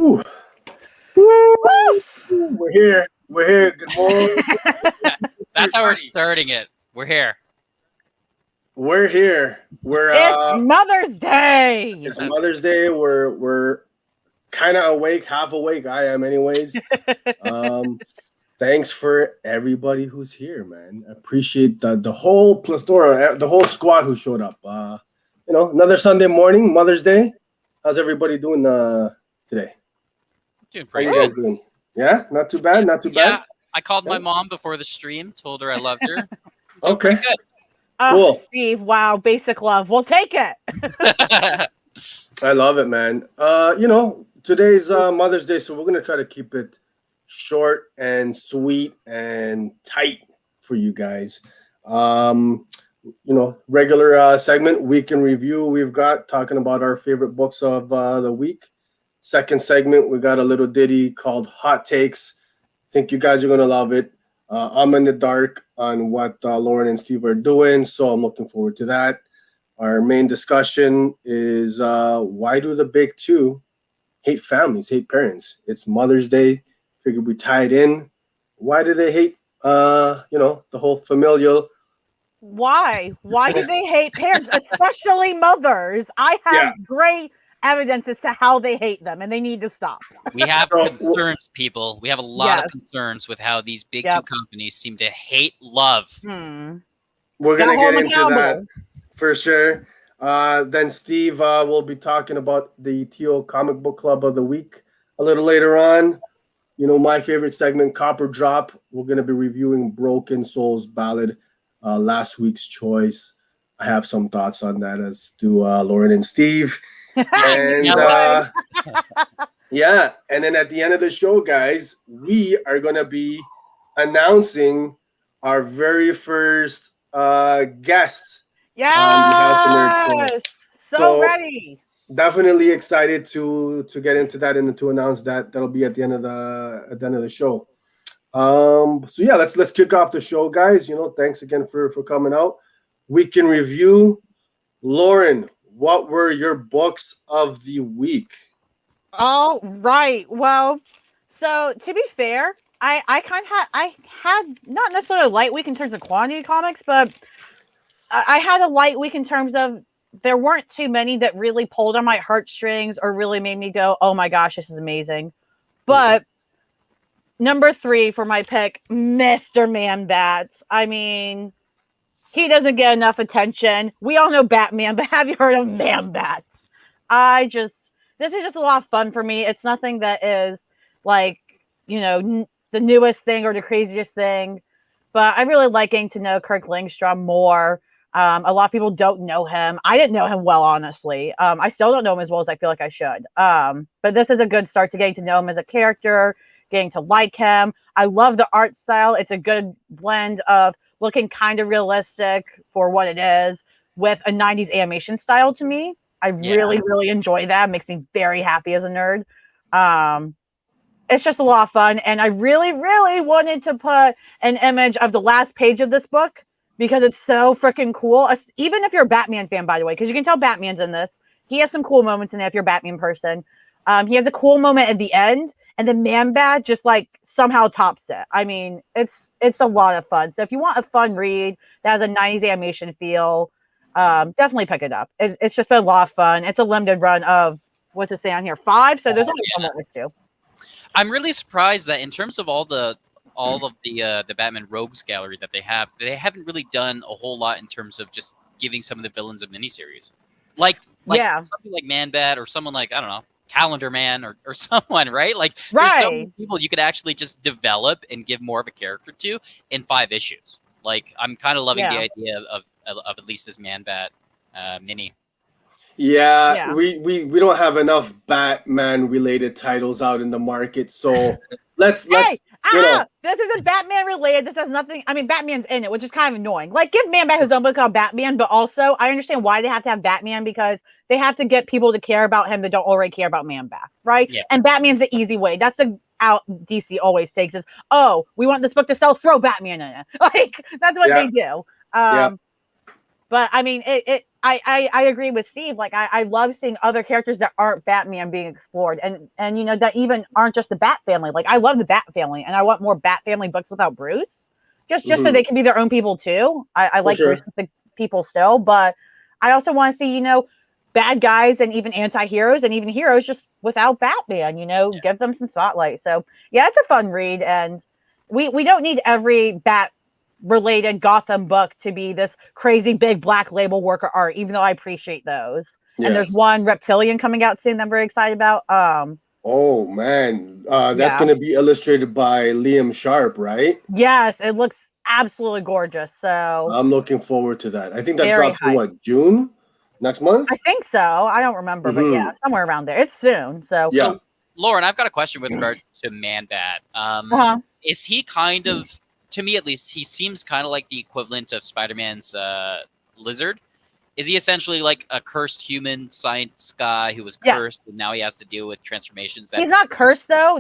Whew. Woo! We're here. We're here. Good morning. That's how we're starting it. We're here. We're here. It's Mother's Day. It's Mother's Day. We're kind of awake, half awake. I am, anyways. Thanks for everybody who's here, man. I appreciate the whole plethora, the whole squad who showed up. Another Sunday morning, Mother's Day. How's everybody doing today? Doing How pretty you good. guys doing? Yeah, not too bad. Not too Yeah, bad. I called my mom before the stream, told her I loved her. Okay. Good. Cool. Steve, wow, basic love. We'll take it. I love it, man. Today's Mother's Day, so we're gonna try to keep it short and sweet and tight for you guys. Regular segment, week in review. We've got talking about our favorite books of the week. Second segment, we got a little ditty called Hot Takes. Think you guys are gonna love it. I'm in the dark on what Lauren and Steve are doing, so I'm looking forward to that. Our main discussion is why do the big two hate families, hate parents? It's Mother's Day. Figured we tie it in. Why do they hate, the whole familial? Why? Why do they hate parents, especially mothers? I have great evidence as to how they hate them, and they need to stop. We have concerns, people. We have a lot of concerns with how these big two companies seem to hate love. We're going to get into that for sure. Then Steve will be talking about the TO Comic Book Club of the Week a little later on. My favorite segment, Copper Drop. We're going to be reviewing Broken Souls Ballad, last week's choice. I have some thoughts on that, as do Lauren and Steve. And and then at the end of the show, guys, we are going to be announcing our very first guest. Yes, so ready. Definitely excited to get into that and to announce that. That'll be at the end of the show. Let's kick off the show, guys. Thanks again for coming out. Week in review. Lauren, what were your books of the week? All right. Well, so to be fair, I had not necessarily a light week in terms of quantity of comics, but I had a light week in terms of there weren't too many that really pulled on my heartstrings or really made me go, oh my gosh, this is amazing. But number 3 for my pick, Mr. Man-Bat. I mean, he doesn't get enough attention. We all know Batman, but have you heard of Man-Bat? This is just a lot of fun for me. It's nothing that is like, the newest thing or the craziest thing, but I really like getting to know Kirk Langstrom more. A lot of people don't know him. I didn't know him well, honestly. I still don't know him as well as I feel like I should. But this is a good start to getting to know him as a character, getting to like him. I love the art style. It's a good blend of looking kind of realistic for what it is with a 90s animation style to me. I really, really enjoy that. It makes me very happy as a nerd. It's just a lot of fun. And I really, really wanted to put an image of the last page of this book because it's so freaking cool. Even if you're a Batman fan, by the way, because you can tell Batman's in this. He has some cool moments in there if you're a Batman person. He has a cool moment at the end, and the Man-Bat just somehow tops it. I mean, it's a lot of fun. So if you want a fun read that has a 90s animation feel, definitely pick it up. It's just been a lot of fun. It's a limited run of, what's it say on here, 5? So there's only one more to. I'm really surprised that in terms of all of the Batman Rogues gallery that they haven't really done a whole lot in terms of just giving some of the villains a miniseries. Like something like Man-Bat or someone like, I don't know, Calendar Man or someone, right? There's so many people you could actually just develop and give more of a character to in 5 issues. I'm kind of loving the idea of at least this Man-Bat mini. Yeah, we don't have enough Batman related titles out in the market, so let's this isn't Batman related. This has nothing. I mean, Batman's in it, which is kind of annoying. Give Man-Bat his own book called Batman, but also I understand why they have to have Batman because they have to get people to care about him that don't already care about Man-Bat, right? Yeah. And Batman's the easy way. That's the out DC always takes is, we want this book to sell, throw Batman in it. That's what they do. But I mean, I agree with Steve. Like I love seeing other characters that aren't Batman being explored, and you know that even aren't just the Bat family. Like I love the Bat family, and I want more Bat family books without Bruce, just so they can be their own people too. I like Bruce with the people still, but I also want to see, you know, bad guys and even anti-heroes and even heroes just without Batman. You know, give them some spotlight. So yeah, it's a fun read, and we don't need every Bat related Gotham book to be this crazy big black label work of art, even though I appreciate those. Yes. And there's one Reptilian coming out soon that I'm very excited about. Oh man, that's going to be illustrated by Liam Sharp, right? Yes, it looks absolutely gorgeous. So I'm looking forward to that. I think that drops in what, June next month? I think so. I don't remember, but yeah, somewhere around there. It's soon. So yeah. So Lauren, I've got a question with regards to Man-Bat. Is he kind of, to me at least, he seems kind of like the equivalent of Spider-Man's Lizard? Is he essentially like a cursed human science guy who was cursed and now he has to deal with transformations? He's not cursed though.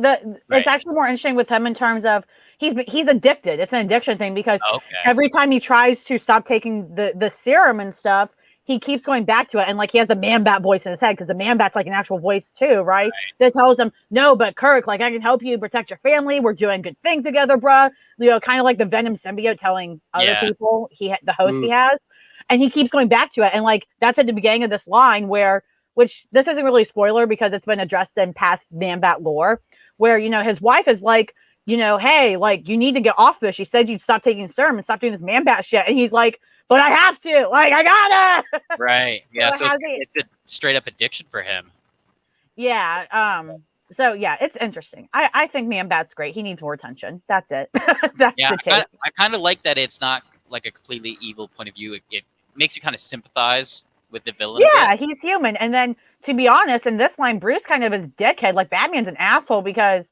It's actually more interesting with him in terms of he's addicted. It's an addiction thing because every time he tries to stop taking the serum and stuff, he keeps going back to it, and like he has the Man-Bat voice in his head because the Man-Bat's like an actual voice too, right? That tells him, no, but Kirk, like I can help you protect your family. We're doing good things together, bruh. You know, kind of like the Venom symbiote telling other people the host he has, and he keeps going back to it, and like that's at the beginning of this line which this isn't really a spoiler because it's been addressed in past Man-Bat lore, where you know his wife is like, you know, hey, like you need to get off this. You said you'd stop taking serum and stop doing this Man-Bat shit, and he's like, but I have to, like, I gotta. Right. Yeah. So it's a straight up addiction for him. Yeah. So yeah, it's interesting. I think Man-Bat's great. He needs more attention. That's it. That's the take. I kind of like that it's not like a completely evil point of view. It makes you kind of sympathize with the villain. Yeah, he's human. And then to be honest, in this line, Bruce kind of is dickhead. Like Batman's an asshole because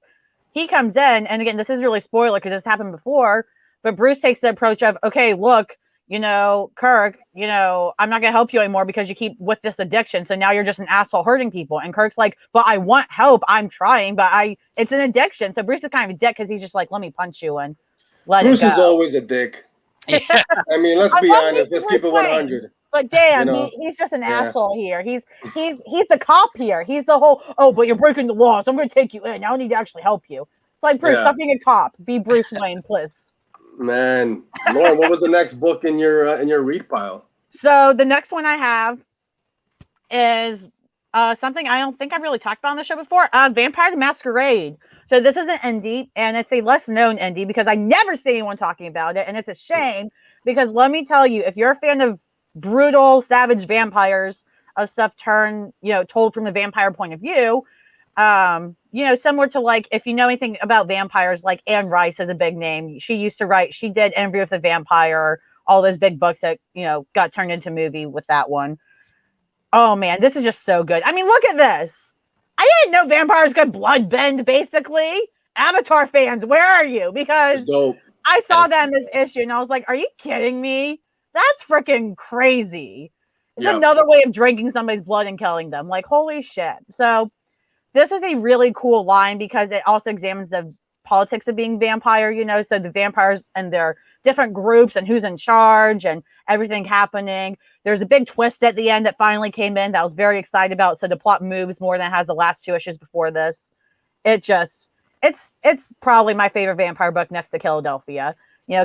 he comes in, and again, this is really spoiler because this happened before, but Bruce takes the approach of, okay, look, you know, Kirk, you know, I'm not going to help you anymore because you keep with this addiction. So now you're just an asshole hurting people. And Kirk's like, but I want help. I'm trying, but it's an addiction. So Bruce is kind of a dick because he's just like, let me punch you and let Bruce it go. Bruce is always a dick. Yeah. I mean, let's be honest. Let's keep it 100. But damn, you know? He's just an asshole here. He's the cop here. He's the whole, but you're breaking the law, so I'm going to take you in. I don't need to actually help you. It's like, Bruce, stop being a cop. Be Bruce Wayne, please. Man, Lauren, what was the next book in your read pile? So the next one I have is something I don't think I've really talked about on the show before. Vampire the Masquerade. So this is an indie, and it's a less known indie because I never see anyone talking about it, and it's a shame because let me tell you, if you're a fan of brutal, savage vampires, of stuff told from the vampire point of view, similar to like, if you know anything about vampires, like Anne Rice is a big name. She did Interview with the Vampire, all those big books that, got turned into movie with that one. Oh man, this is just so good. I mean, look at this. I didn't know vampires could bloodbend, basically. Avatar fans, where are you? Because I saw that in this issue and I was like, are you kidding me? That's freaking crazy. It's another way of drinking somebody's blood and killing them. Like, holy shit. So this is a really cool line because it also examines the politics of being vampire, so the vampires and their different groups and who's in charge and everything happening. There's a big twist at the end that finally came in that I was very excited about. So the plot moves more than it has the last two issues before this. It's probably my favorite vampire book next to Philadelphia.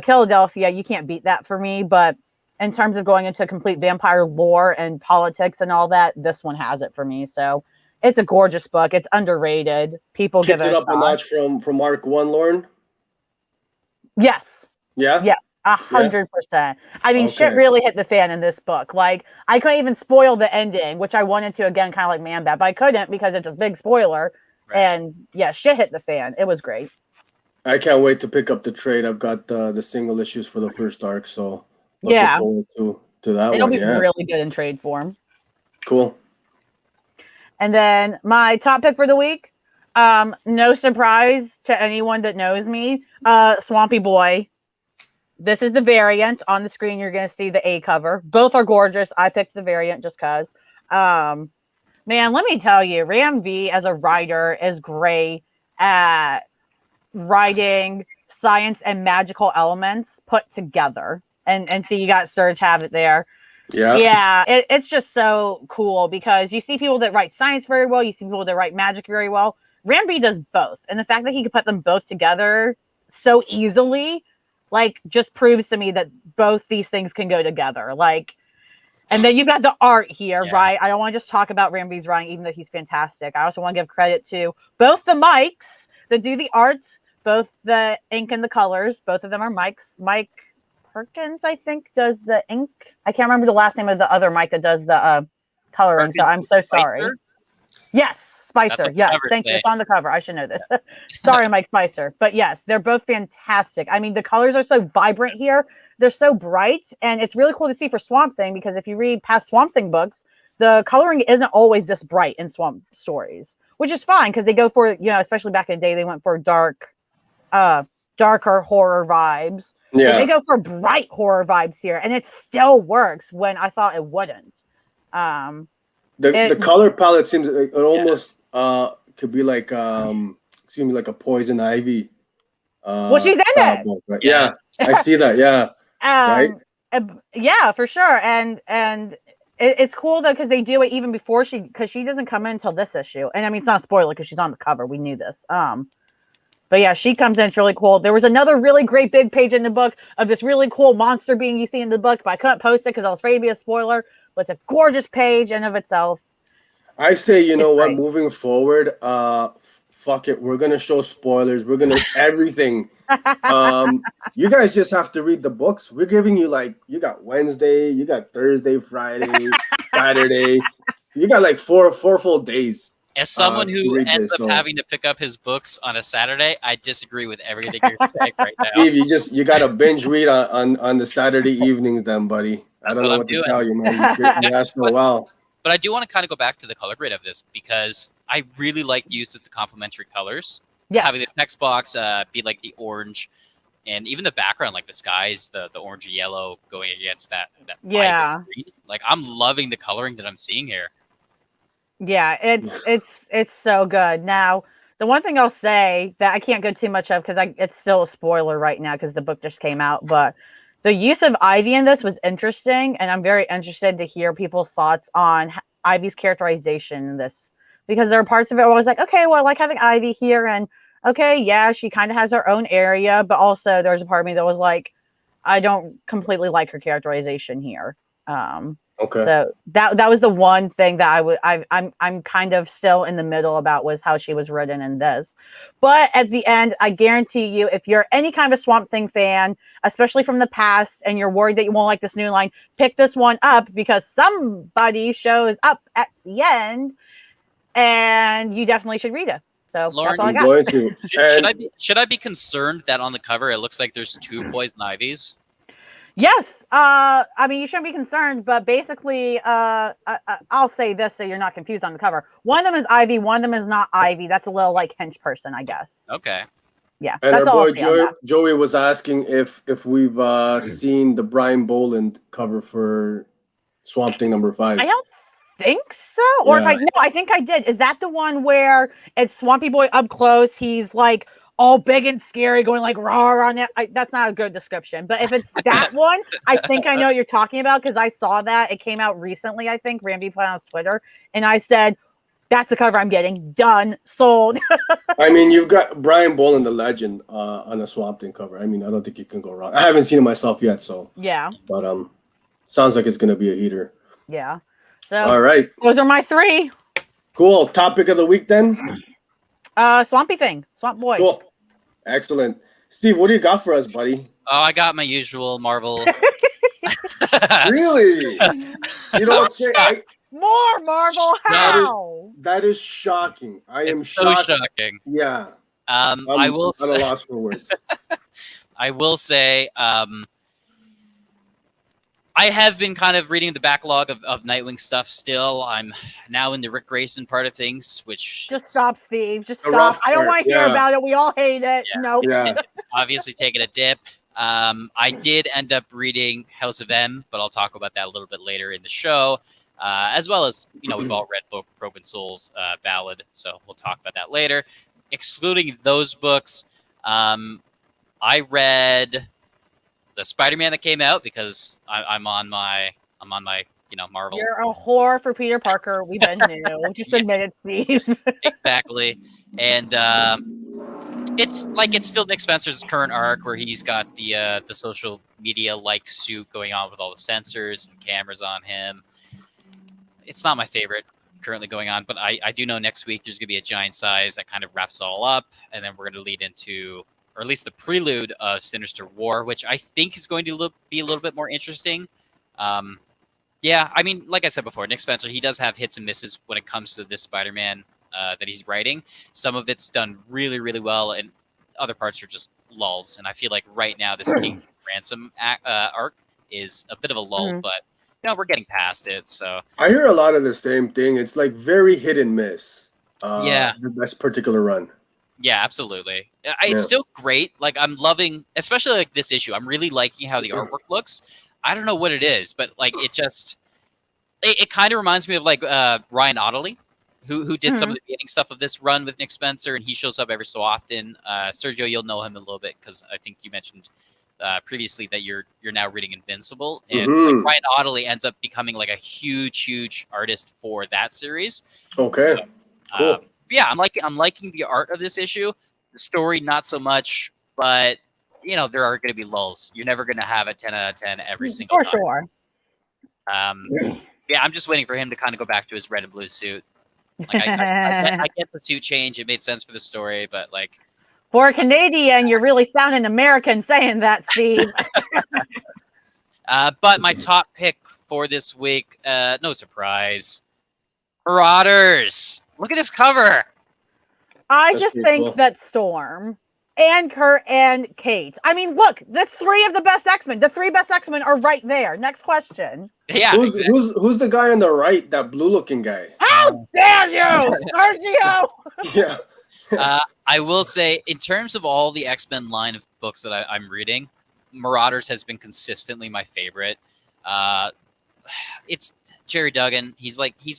Philadelphia, you can't beat that for me, but in terms of going into complete vampire lore and politics and all that, this one has it for me. So it's a gorgeous book. It's underrated. People Kicks it up a notch from Arc 1, Lauren? Yes. Yeah? Yeah, 100%. I mean, shit really hit the fan in this book. Like, I couldn't even spoil the ending, which I wanted to, again, kind of like Man-Bat, but I couldn't because it's a big spoiler. Right. And yeah, shit hit the fan. It was great. I can't wait to pick up the trade. I've got the single issues for the first arc, so looking forward to that It'll one. It'll be really good in trade form. Cool. And then my top pick for the week, no surprise to anyone that knows me, Swampy Boy. This is the variant. On the screen, you're going to see the A cover. Both are gorgeous. I picked the variant just because. Man, let me tell you, Ram V as a writer is great at writing science and magical elements put together. And see, you got Serge have it there. Yeah, it's just so cool because you see people that write science very well, you see people that write magic very well. Ramby does both, and the fact that he could put them both together so easily, like, just proves to me that both these things can go together. Like, and then you've got the art here, Yeah. right? I don't want to just talk about Ramby's writing, even though he's fantastic. I also want to give credit to both the mics that do the art, both the ink and the colors. Both of them are mics. Mike Perkins, I think, does the ink. I can't remember the last name of the other Mike that does the coloring, so I'm so sorry. Spicer? Yes, Spicer. That's what Yes, the cover thank you. say. It's on the cover. I should know this. Sorry, Mike Spicer. But yes, they're both fantastic. I mean, the colors are so vibrant here. They're so bright, and it's really cool to see for Swamp Thing because if you read past Swamp Thing books, the coloring isn't always this bright in Swamp stories, which is fine because they go for, especially back in the day, they went for darker horror vibes. So they go for bright horror vibes here, and it still works when I thought it wouldn't. The color palette seems like it almost could be like like a poison ivy. Well, she's in it. Book, right? Yeah, I see that. Yeah, right. Yeah, for sure. And it's cool though because they do it even before because she doesn't come in until this issue. And I mean, it's not a spoiler because she's on the cover. We knew this. But yeah, she comes in. It's really cool. There was another really great big page in the book of this really cool monster being you see in the book, but I couldn't post it because I was afraid to be a spoiler. But it's a gorgeous page in of itself. I say, you know what? great. Moving forward, fuck it. We're gonna show spoilers. We're gonna everything. You guys just have to read the books. We're giving you you got Wednesday, you got Thursday, Friday, Saturday. You got like four full days. As someone who ends up having to pick up his books on a Saturday, I disagree with everything you're saying right now. Steve, you got to binge read on the Saturday evenings, then, buddy. That's I don't know what to tell you, man. You asked a while. But I do want to kind of go back to the color grade of this because I really like the use of the complementary colors. Yeah. Having the text box be like the orange, and even the background, like the skies, the orangey yellow going against that vibrant green. Like, I'm loving the coloring that I'm seeing here. Yeah, it's so good. Now, the one thing I'll say that I can't go too much of because it's still a spoiler right now because the book just came out, but the use of Ivy in this was interesting, and I'm very interested to hear people's thoughts on Ivy's characterization in this because there are parts of it where I was like, okay, well, I like having Ivy here, and okay, yeah, she kind of has her own area, but also there's a part of me that was like, I don't completely like her characterization here. Okay. So that was the one thing that I'm kind of still in the middle about was how she was written in this. But at the end, I guarantee you, if you're any kind of Swamp Thing fan, especially from the past, and you're worried that you won't like this new line, pick this one up because somebody shows up at the end, and you definitely should read it. So Lauren, that's all I got. Should I be concerned that on the cover it looks like there's 2 poison ivies? Yes. I mean, you shouldn't be concerned, but basically, I'll say this so you're not confused on the cover. One of them is Ivy, one of them is not Ivy. That's a little like hench person, I guess. Okay. Yeah. And that's our all boy Joey was asking if we've seen the Brian Boland cover for Swamp Thing number 5. I don't think so. Or I think I did. Is that the one where it's Swampy Boy up close? He's like all big and scary, going like raw on it. That's not a good description. But if it's that one, I think I know what you're talking about because I saw that. It came out recently, I think. Ramby put it on his Twitter. And I said, that's the cover I'm getting. Done. Sold. I mean, you've got Brian Boland, the legend, on a Swamp Thing cover. I mean, I don't think you can go wrong. I haven't seen it myself yet, so. Yeah. But sounds like it's going to be a heater. Yeah. So all right. Those are my 3. Cool. Topic of the week then? Swampy Thing. Swamp Boy. Cool. Excellent. Steve, what do you got for us, buddy? Oh, I got my usual Marvel. Really? You don't say. More Marvel? How? That is shocking. It's so shocking. Yeah. I will say, at a loss for words. I will say, I have been kind of reading the backlog of Nightwing stuff still. I'm now in the Rick Grayson part of things, which... Just stop, Steve. Just stop. I don't want to hear about it. We all hate it. Yeah. No. It's obviously taking a dip. I did end up reading House of M, but I'll talk about that a little bit later in the show. As well as, we've all read Broken Souls Ballad, so we'll talk about that later. Excluding those books, I read the Spider-Man that came out because I'm on my I'm on my Marvel. You're a whore for Peter Parker. We been knew. Just Yeah. admit it, Steve. Exactly. And it's still Nick Spencer's current arc where he's got the social media like suit going on with all the sensors and cameras on him. It's not my favorite currently going on, but I do know next week there's gonna be a giant size that kind of wraps it all up, and then we're gonna lead into, or at least the prelude of Sinister War, which I think is going to be a little bit more interesting. Yeah, I mean, like I said before, Nick Spencer, he does have hits and misses when it comes to this Spider-Man that he's writing. Some of it's done really, really well, and other parts are just lulls. And I feel like right now this King's Ransom arc is a bit of a lull, but we're getting past it. So I hear a lot of the same thing. It's like very hit and miss. Yeah. This particular run. Yeah, absolutely. It's still great. Like, I'm loving, especially like this issue. I'm really liking how the artwork looks. I don't know what it is, but like it kind of reminds me of like Ryan Ottley, who did some of the beginning stuff of this run with Nick Spencer, and he shows up every so often. Sergio, you'll know him a little bit because I think you mentioned previously that you're now reading Invincible, and like, Ryan Ottley ends up becoming like a huge artist for that series. Okay, so, cool. Yeah, I'm liking the art of this issue. The story, not so much, but there are going to be lulls. You're never going to have a 10 out of 10 every single For time. sure. Yeah, I'm just waiting for him to kind of go back to his red and blue suit. Like, I get the suit change; it made sense for the story, but like for a Canadian, you're really sounding American saying that, Steve. But my top pick for this week, no surprise, Marauders. Look at this cover. I That's just pretty think cool. that Storm and Kurt and Kate. I mean, look, that's three of the best X-Men. The three best X-Men are right there. Next question. Yeah, who's exactly. who's the guy on the right? That blue-looking guy. How dare you, Sergio? Yeah. I will say, in terms of all the X-Men line of books that I'm reading, Marauders has been consistently my favorite. It's Jerry Duggan. He's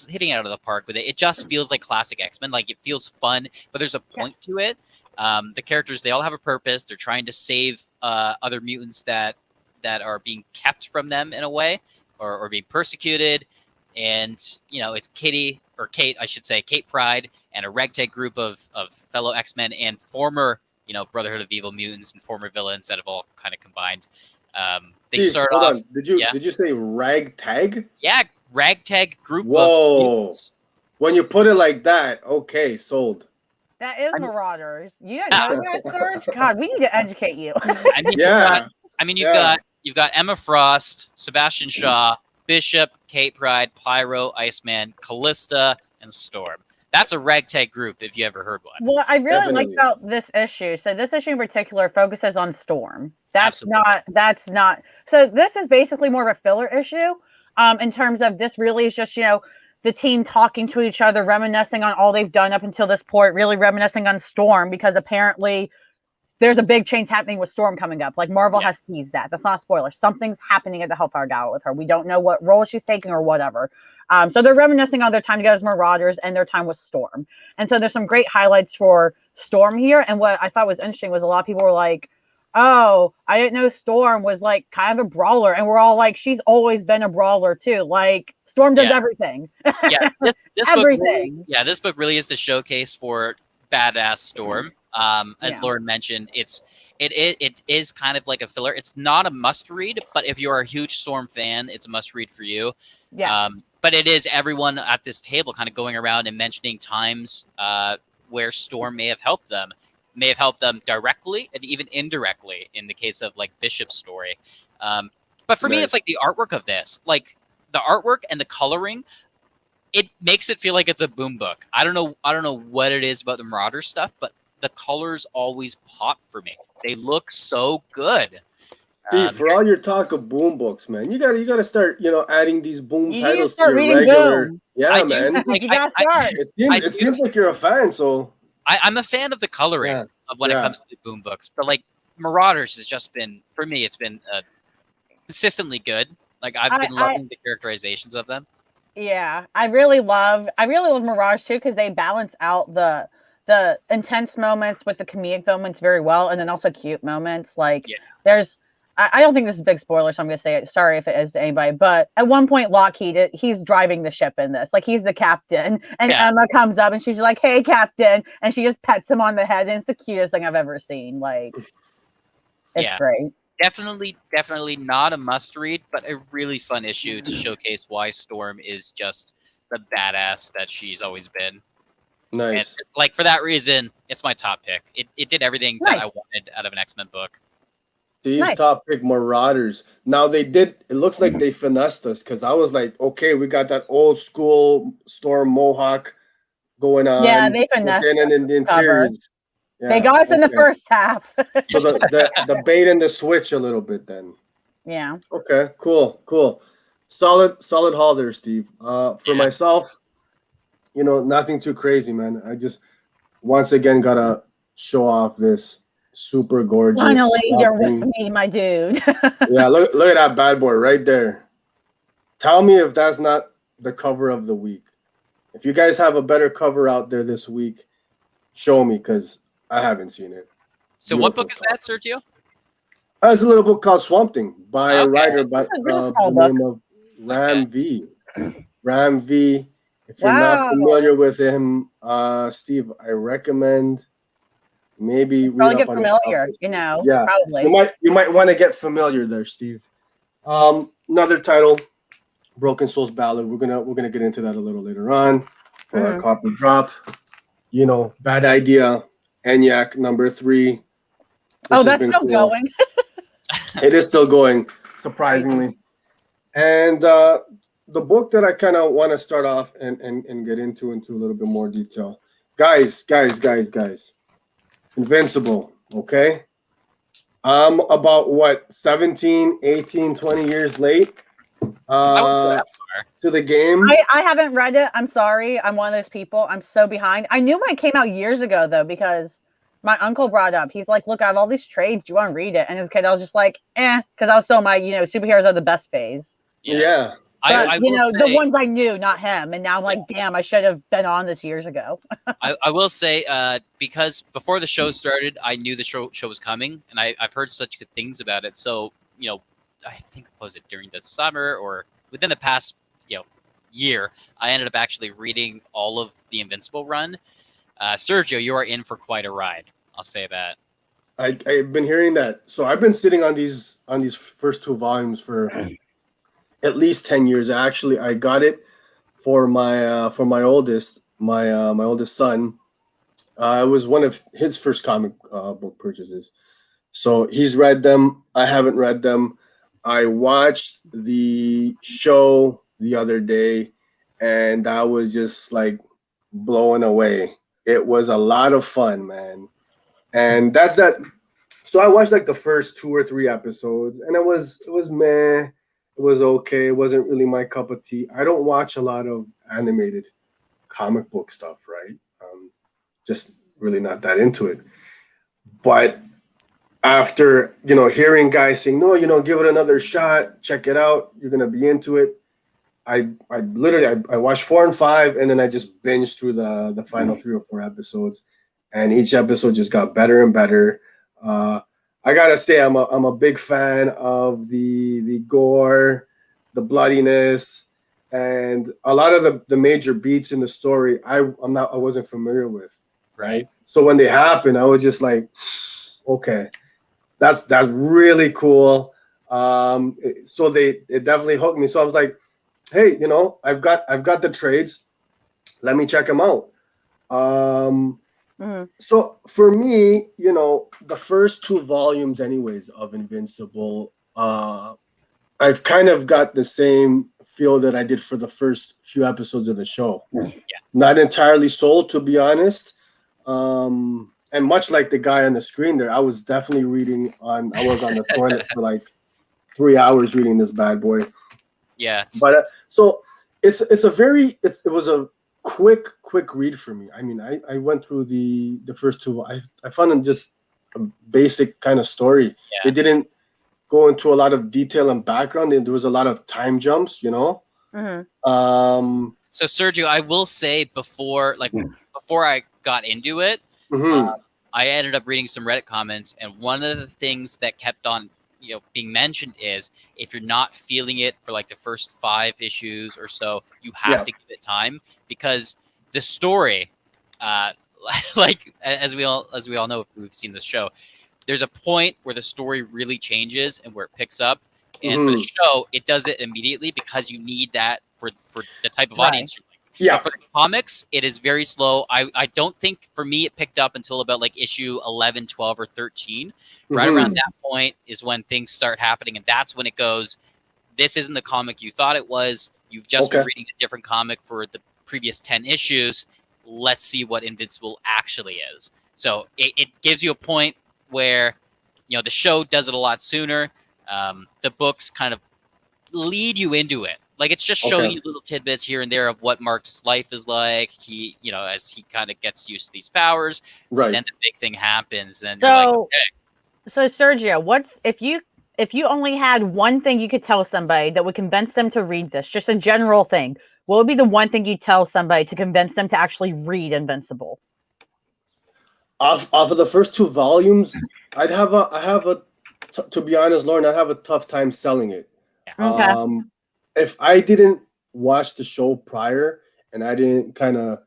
hitting it out of the park with it. It just feels like classic X-Men. Like, it feels fun, but there's a point to it. The characters, they all have a purpose. They're trying to save other mutants that are being kept from them in a way, or being persecuted. And it's Kate, I should say, Kate Pryde, and a ragtag group of fellow X-Men and former Brotherhood of Evil Mutants and former villains that have all kind of combined. They Steve, start hold off. on. Did you say ragtag? Yeah, ragtag group of Whoa. mutants. When you put it like that, okay, sold. That is Marauders. You didn't know that, Serge? God, we need to educate you. I mean, Yeah. you've got Emma Frost, Sebastian Shaw, Bishop, Kate Pryde, Pyro, Iceman, Callista, and Storm. That's a ragtag group if you ever heard one. What I really Definitely. like about this issue, so this issue in particular focuses on Storm. That's Absolutely. not. So this is basically more of a filler issue. In terms of this, really is just the team talking to each other, reminiscing on all they've done up until this point, really reminiscing on Storm, because apparently there's a big change happening with Storm coming up. Like, Marvel has teased that. That's not a spoiler. Something's happening at the Hellfire Gala with her. We don't know what role she's taking or whatever. So they're reminiscing on their time together as Marauders and their time with Storm. And so there's some great highlights for Storm here. And what I thought was interesting was a lot of people were like, oh, I didn't know Storm was like kind of a brawler. And we're all like, she's always been a brawler too. Like, Storm does everything. Yeah, this everything. This book really is the showcase for badass Storm. As Lauren mentioned, it is kind of like a filler. It's not a must read, but if you're a huge Storm fan, it's a must read for you. Yeah. But it is everyone at this table kind of going around and mentioning times where Storm may have helped them directly and even indirectly in the case of like Bishop's story. But for me, it's like the artwork of this, like the artwork and the coloring, it makes it feel like it's a Boom book. I don't know what it is about the Marauder stuff, but the colors always pop for me. They look so good. Steve, for all your talk of Boom books, man, you gotta start, adding these Boom You titles to start your reading regular. Boom. Yeah, man. You gotta start. It seems like you're a fan, so I'm a fan of the coloring of when it comes to the Boom books, but like Marauders has just been, for me, it's been consistently good. Like, I've been loving the characterizations of them. Yeah, I really love Mirage too, because they balance out the intense moments with the comedic moments very well, and then also cute moments. Like there's I don't think this is a big spoiler, so I'm gonna say it. Sorry if it is to anybody, but at one point, Lockheed, he's driving the ship in this. Like he's the captain, and Yeah. Emma comes up and she's like, "Hey, captain," and she just pets him on the head, and it's the cutest thing I've ever seen. Like, it's Yeah. great. Definitely not a must read, but a really fun issue to showcase why Storm is just the badass that she's always been. Nice. And like for that reason, it's my top pick. It did everything that I Nice. wanted out of an X-Men book. Steve's Nice. top pick, Marauders. Now it looks like they finessed us because I was like, okay, we got that old school Storm Mohawk going on. Yeah, they but finessed then in the cover. interiors. They Yeah, got us in the okay. first half. So the bait and the switch a little bit then. Yeah. Okay, cool. Solid haul there, Steve. For Yeah. myself, nothing too crazy, man. I just once again gotta show off this super gorgeous. Finally, you're swapping- with me, my dude. Yeah, look at that bad boy right there. Tell me if that's not the cover of the week. If you guys have a better cover out there this week, show me because I haven't seen it. So what Beautiful book is cover. that, Sergio? There's a little book called Swamp Thing by a Okay. writer by This is the small book. name of Ram V. Ram V. If you're Wow. not familiar with him, Steve, I recommend maybe read Probably up get on familiar, his Yeah. Probably. You might want to get familiar there, Steve. Another title, Broken Souls Ballad. We're gonna get into that a little later on for our copy drop. Bad Idea, ENIAC number 3. Oh, that's still going. It is still going, surprisingly. And the book that I kind of want to start off and get into a little bit more detail. Guys. Invincible, okay? I'm about, 17, 18, 20 years late to the game. I haven't read it. I'm sorry. I'm one of those people. I'm so behind. I knew when it came out years ago, though, because my uncle brought up. He's like, look, I have all these trades. Do you want to read it? And as a kid, I was just like, because I was still my, superheroes are the best phase. Yeah. But, I will say, the ones I knew, not him. And now I'm like, damn, I should have been on this years ago. I will say, because before the show started, I knew the show was coming, and I've heard such good things about it. So, I think, was it during the summer or within the past, year, I ended up actually reading all of the Invincible run. Sergio, you are in for quite a ride. I'll say that. I've been hearing that. So I've been sitting on these first 2 volumes for at least 10 years. Actually, I got it for my oldest, my oldest son. It was one of his first comic book purchases. So he's read them. I haven't read them. I watched the show the other day, and I was just like blown away. It was a lot of fun, man. And that's that. So I watched like the first 2 or 3 episodes, and it was meh. It was okay. It wasn't really my cup of tea. I don't watch a lot of animated comic book stuff, right? Just really not that into it. But after hearing guys saying, no, give it another shot, check it out, you're gonna be into it. I literally watched 4 and 5, and then I just binged through the final 3 or 4 episodes, and each episode just got better and better. I gotta say, I'm a big fan of the gore, the bloodiness, and a lot of the major beats in the story. I wasn't familiar with, right? So when they happened, I was just like, okay, that's really cool. So it definitely hooked me. So I was like, hey, I've got the trades. Let me check them out. So for me, the first 2 volumes, anyways, of Invincible, I've kind of got the same feel that I did for the first few episodes of the show. Yeah. Not entirely sold, to be honest. And much like the guy on the screen there, I was definitely I was on the toilet for like 3 hours reading this bad boy. Yeah. But so it was a quick read for me. I mean, I went through the first 2. I found them just a basic kind of story. Yeah. It didn't go into a lot of detail and background, and there was a lot of time jumps, So Sergio, I will say before I got into it, I ended up reading some Reddit comments, and one of the things that kept on being mentioned is if you're not feeling it for like the first 5 issues or so, you have to give it time, because the story, like as we all know if we've seen this show, there's a point where the story really changes and where it picks up. And for the show, it does it immediately because you need that for the type of audience you're like. Yeah. But for the comics, it is very slow. I don't think, for me, it picked up until about like issue 11, 12, or 13. Right around that point is when things start happening. And that's when it goes, this isn't the comic you thought it was. You've just been reading a different comic for the previous 10 issues. Let's see what Invincible actually is. So it gives you a point where, the show does it a lot sooner. The books kind of lead you into it. Like, it's just showing you little tidbits here and there of what Mark's life is like. He, as he kind of gets used to these powers, right? And then the big thing happens, and you're like, okay. So Sergio, if you only had one thing you could tell somebody that would convince them to read this, just a general thing, what would be the one thing you tell somebody to convince them to actually read Invincible? Off of the first 2 volumes, to be honest, Lauren, I'd have a tough time selling it. Okay. If I didn't watch the show prior and I didn't kind of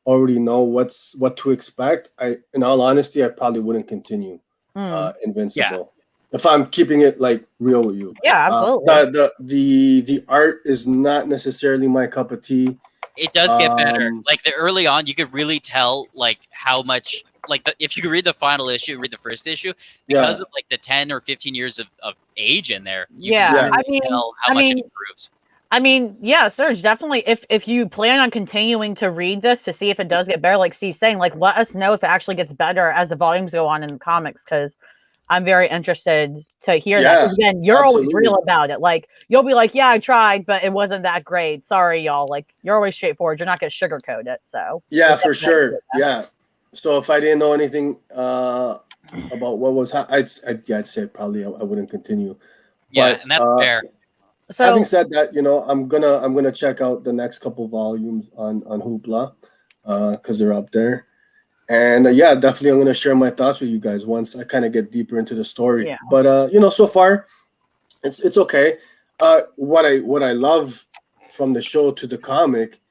already know what to expect, in all honesty, I probably wouldn't continue Invincible. If I'm keeping it like real with you. Yeah, absolutely. The art is not necessarily my cup of tea. It does get better. Like, the early on, you could really tell like how much, like, if you could read the final issue, read the first issue, because of like the 10 or 15 years of age in there. You can really tell how much it improves. I mean, yeah, Serge, definitely. If you plan on continuing to read this to see if it does get better, like Steve's saying, like, let us know if it actually gets better as the volumes go on in the comics, because I'm very interested to hear that. 'Cause again, you're always real about it. Like, you'll be like, yeah, I tried, but it wasn't that great. Sorry, y'all. Like, you're always straightforward. You're not going to sugarcoat it. So yeah, for sure. Yeah. So if I didn't know anything about what was, I'd say probably I wouldn't continue. Yeah, and that's fair. So, having said that, I'm gonna check out the next couple volumes on Hoopla, because they're up there, and definitely I'm gonna share my thoughts with you guys once I kind of get deeper into the story. Yeah. But so far, it's okay. What I love from the show to the comic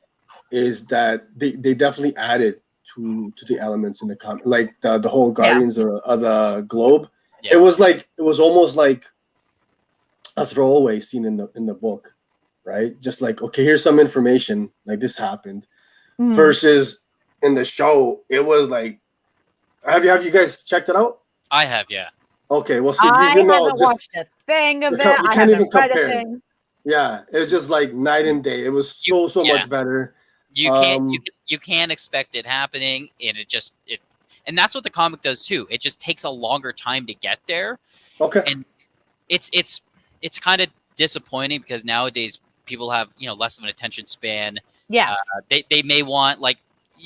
is that they definitely added to the elements in the comic, like the whole Guardians of the Globe. Yeah. It was almost like a throwaway scene in the book, right? Just like, okay, here's some information, like this happened, versus in the show, it was like, have you guys checked it out? I have, yeah. Okay, well, Steve, I haven't watched a thing of it. You can't even compare. Thing. Yeah, it was just like night and day. It was so much better. You can't expect it happening, and and that's what the comic does too. It just takes a longer time to get there. Okay, and it's kind of disappointing because nowadays people have less of an attention span. Yeah, they may want, like,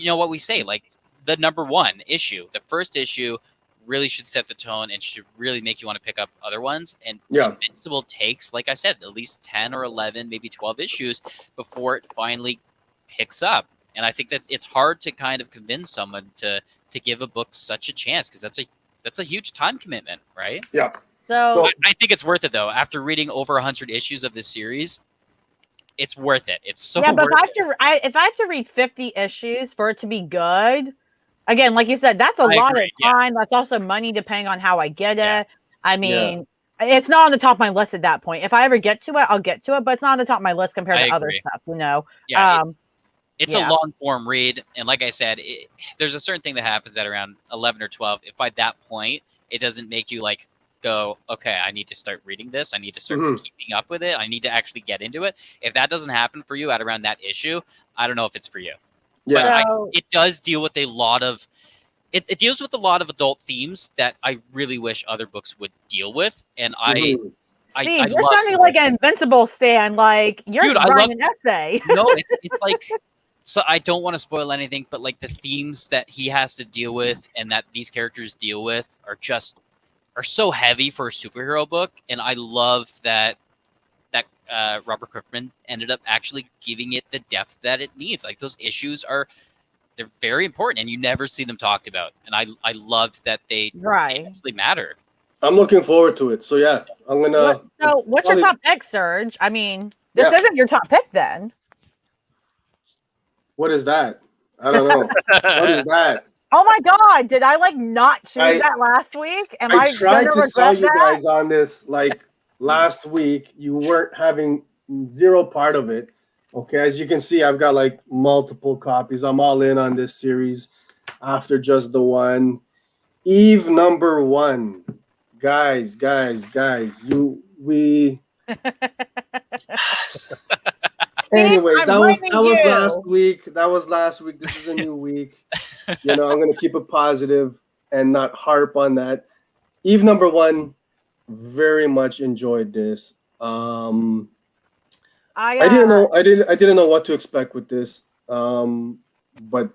what we say, like the number 1 issue, the first issue really should set the tone and should really make you want to pick up other ones. And Invincible takes, like I said, at least 10 or 11, maybe 12 issues before it finally picks up. And I think that it's hard to kind of convince someone to give a book such a chance, because that's a huge time commitment, right? Yeah. So I think it's worth it, though. After reading over 100 issues of this series, it's worth it. It's so but worth if I have to read 50 issues for it to be good, again, like you said, that's a lot of time. That's also money, depending on how I get it. I mean, it's not on the top of my list at that point. If I ever get to it, I'll get to it, but it's not on the top of my list compared to other stuff, Yeah, it's a long form read, and like I said, there's a certain thing that happens at around 11 or 12. If by that point it doesn't make you like go, okay, I need to start reading this, I need to start keeping up with it, I need to actually get into it. If that doesn't happen for you at around that issue, I don't know if it's for you. Yeah, but it does deal with a lot of it deals with a lot of adult themes that I really wish other books would deal with, and Steve, you're sounding like an Invincible stan. Like, you're writing an essay. No, it's like, so I don't want to spoil anything, but like the themes that he has to deal with and that these characters deal with are so heavy for a superhero book, and I love that Robert Kirkman ended up actually giving it the depth that it needs. Like, those issues they're very important, and you never see them talked about. And I loved that they actually matter. I'm looking forward to it. So yeah, I'm gonna. What's probably- your top pick, Serge? I mean, this Yeah. isn't your top pick then. What is that? I don't know. What is that? Oh my god, did I like not choose I- that last week? Am I I tried gonna to sell regret you that? guys on this like last week. You weren't having zero part of it. Okay, as you can see, I've got like multiple copies. I'm all in on this series after just the one. Eve number 1. Guys. Anyways, I'm that was blaming you. last week. That was last week. This is a new week. You know, I'm gonna keep it positive and not harp on that. Eve number 1, very much enjoyed this. I didn't know I didn't know what to expect with this. But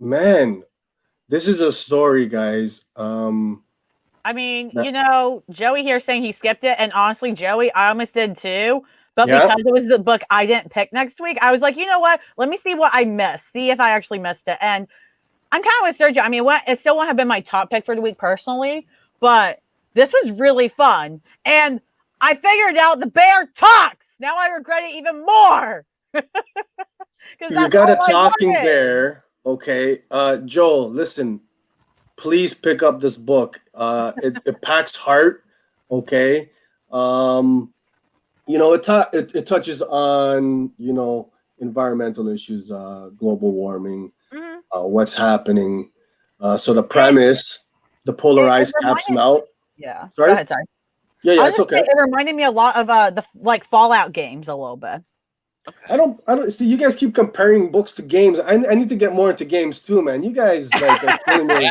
man, this is a story, guys. I mean, that- you know, Joey here saying he skipped it, and honestly, Joey, I almost did too. But Yeah. because it was the book I didn't pick next week, I was like, you know what? Let me see what I missed. See if I actually missed it. And I'm kind of with Sergio. I mean, it still won't have been my top pick for the week personally, but this was really fun. And I figured out the bear talks. Now I regret it even more. you got a talking bear, okay? Joel, listen, please pick up this book. It packs heart, okay? You know, it touches on, you know, environmental issues, global warming, Mhm. what's happening. So the premise, the polar ice caps melt. Yeah. Sorry? Go ahead, sorry. Yeah, I it's was okay. It reminded me a lot of the like Fallout games a little bit. I don't see, you guys keep comparing books to games. I need to get more into games too, man. You guys like are killing me.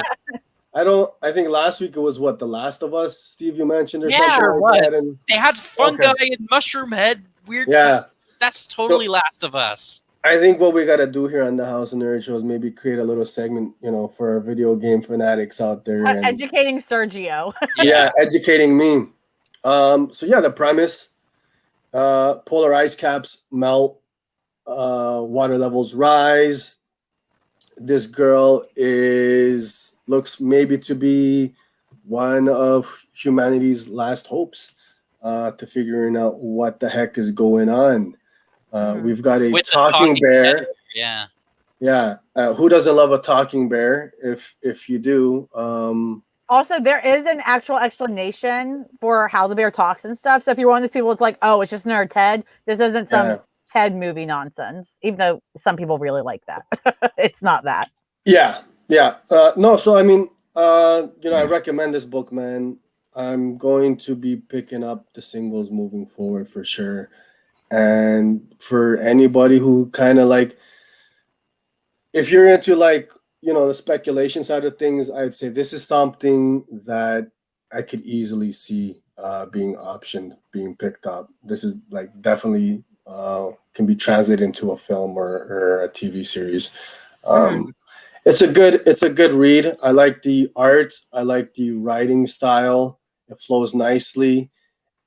I think last week it was what, The Last of Us, Steve, you mentioned, or Yeah, something Sure like was. that. And They had fungi and mushroom head. Weird. yeah, That's totally Last of Us. I think what we got to do here on the House of Nerd Show is maybe create a little segment, you know, for our video game fanatics out there. And, Educating Sergio. yeah, educating me. So yeah, the premise, polar ice caps melt, water levels rise. This girl looks maybe to be one of humanity's last hopes to figuring out what the heck is going on. We've got a With the talking bear. Yeah. Yeah. Who doesn't love a talking bear? If you do, Also, there is an actual explanation for how the bear talks and stuff. So if you're one of those people, it's like, oh, it's just another Ted. This isn't some Yeah. Ted movie nonsense. Even though some people really like that, it's not that. yeah. No, so I mean, you know, I recommend this book, man. I'm going to be picking up the singles moving forward for sure. And for anybody who kind of like, if you're into like, you know, the speculation side of things, I'd say this is something that I could easily see being optioned, being picked up. This is like definitely can be translated into a film or a TV series. It's a good read. I like the art. I like the writing style. It flows nicely,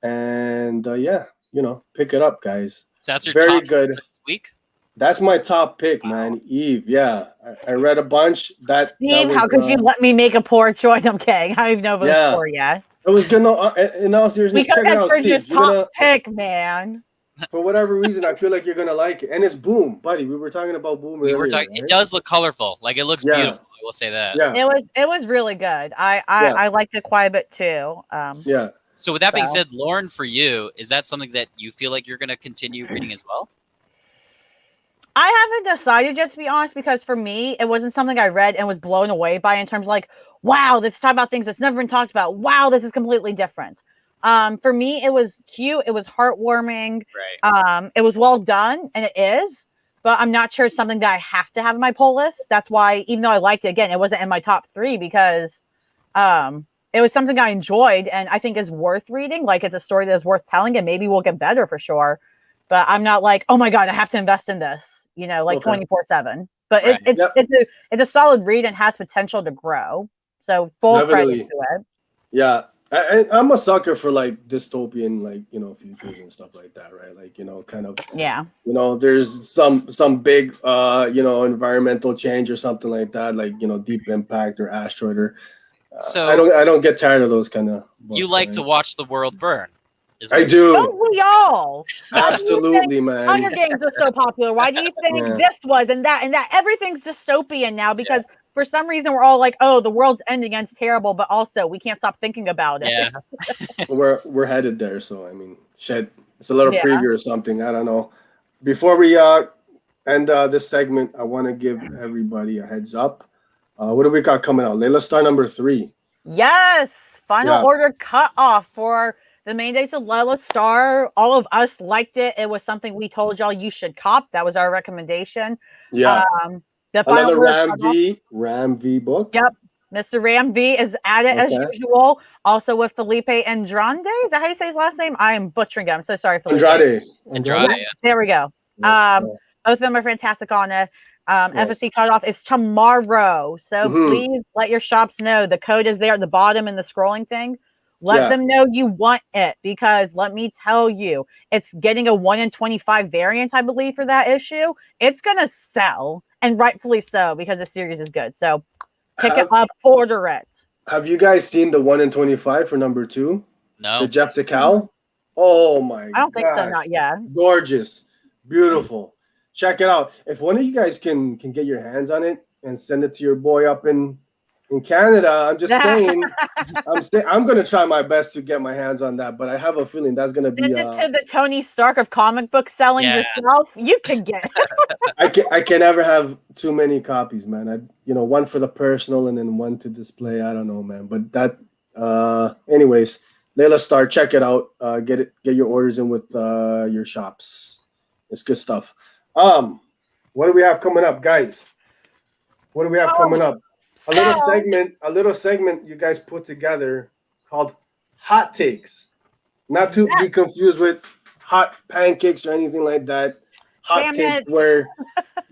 and yeah, you know, pick it up, guys. So that's your Very top good. this week. That's my top pick, man. Eve. Yeah, I read a bunch. That Steve, was, how could you let me make a poor choice? I'm kidding. I don't even know if it was poor yet. It was good. No, in all seriousness, Because check it out, that's Steve. Sergio's You're gonna, top pick, man. for whatever reason, I feel like you're gonna like it, and it's Boom, buddy. We were talking about Boom. We were earlier, talking. right? It does look colorful. Like it looks Yeah. beautiful. I will say that. Yeah, It was really good. I liked it quite a bit too. yeah. So with that being So. said, Lauren, for you, is that something that you feel like you're going to continue reading as well? I haven't decided yet, to be honest, because for me, it wasn't something I read and was blown away by in terms of like, wow, this is talking about things that's never been talked about. Wow, this is completely different. For me, it was cute. It was heartwarming. Right. It was well done, and it is. But I'm not sure it's something that I have to have in my pull list. That's why, even though I liked it, again, it wasn't in my top 3 because it was something I enjoyed and I think is worth reading. Like it's a story that is worth telling, and maybe we'll get better for sure. But I'm not like, oh my god, I have to invest in this, you know, like 24/7. But Right. it's a solid read and has potential to grow. So full credit to it. Yeah. I'm a sucker for like dystopian, like, you know, futures and stuff like that, right? Like, you know, kind of, Yeah. you know, there's some big you know, environmental change or something like that, like, you know, Deep Impact or Asteroid or So I don't get tired of those kind of books. you like to watch the world burn? is what I you're do. Don't we all? Why do you Absolutely, think man. Hunger Games was so popular? Why do you think Yeah. this was and that? Everything's dystopian now because for some reason we're all like, oh, the world's ending and it's terrible, but also we can't stop thinking about it. Yeah. We're headed there, so I mean, shit. It's a little Yeah. preview or something. I don't know. Before we end this segment, I want to give everybody a heads up. What do we got coming out? Layla Star number 3. Yes, final Yeah. order cut off for the main days of Layla Star. All of us liked it. It was something we told y'all you should cop. That was our recommendation. Yeah. The final Another order Ram V book. Yep. Mr. Ram V is at it as Okay. usual. Also with Felipe Andrade. Is that how you say his last name? I am butchering it. I'm so sorry, Felipe. Andrade. Andrade. Yeah, there we go. Yeah. Both of them are fantastic on it. Yes. FSC cutoff is tomorrow. So Mhm. please let your shops know. The code is there at the bottom in the scrolling thing. Let Yeah. them know you want it because let me tell you, it's getting a 1 in 25 variant, I believe, for that issue. It's going to sell, and rightfully so because the series is good. So pick it up, order it. Have you guys seen the 1 in 25 for number 2? No. The Jeff DeCal? Oh my I don't think so, gosh. not yet. Gorgeous. Beautiful. Check it out. If one of you guys can get your hands on it and send it to your boy up in Canada, I'm just saying, I'm gonna try my best to get my hands on that, but I have a feeling that's gonna be Send it to the Tony Stark of comic book selling Yeah. yourself. You can get it. I can never have too many copies, man. One for the personal and then one to display. I don't know, man. But that anyways, Layla Star, check it out. Get your orders in with your shops. It's good stuff. What do we have coming up, guys? What do we have coming up? A little segment you guys put together called Hot Takes. Not to be confused with hot pancakes or anything like that. Hot Damn takes it. where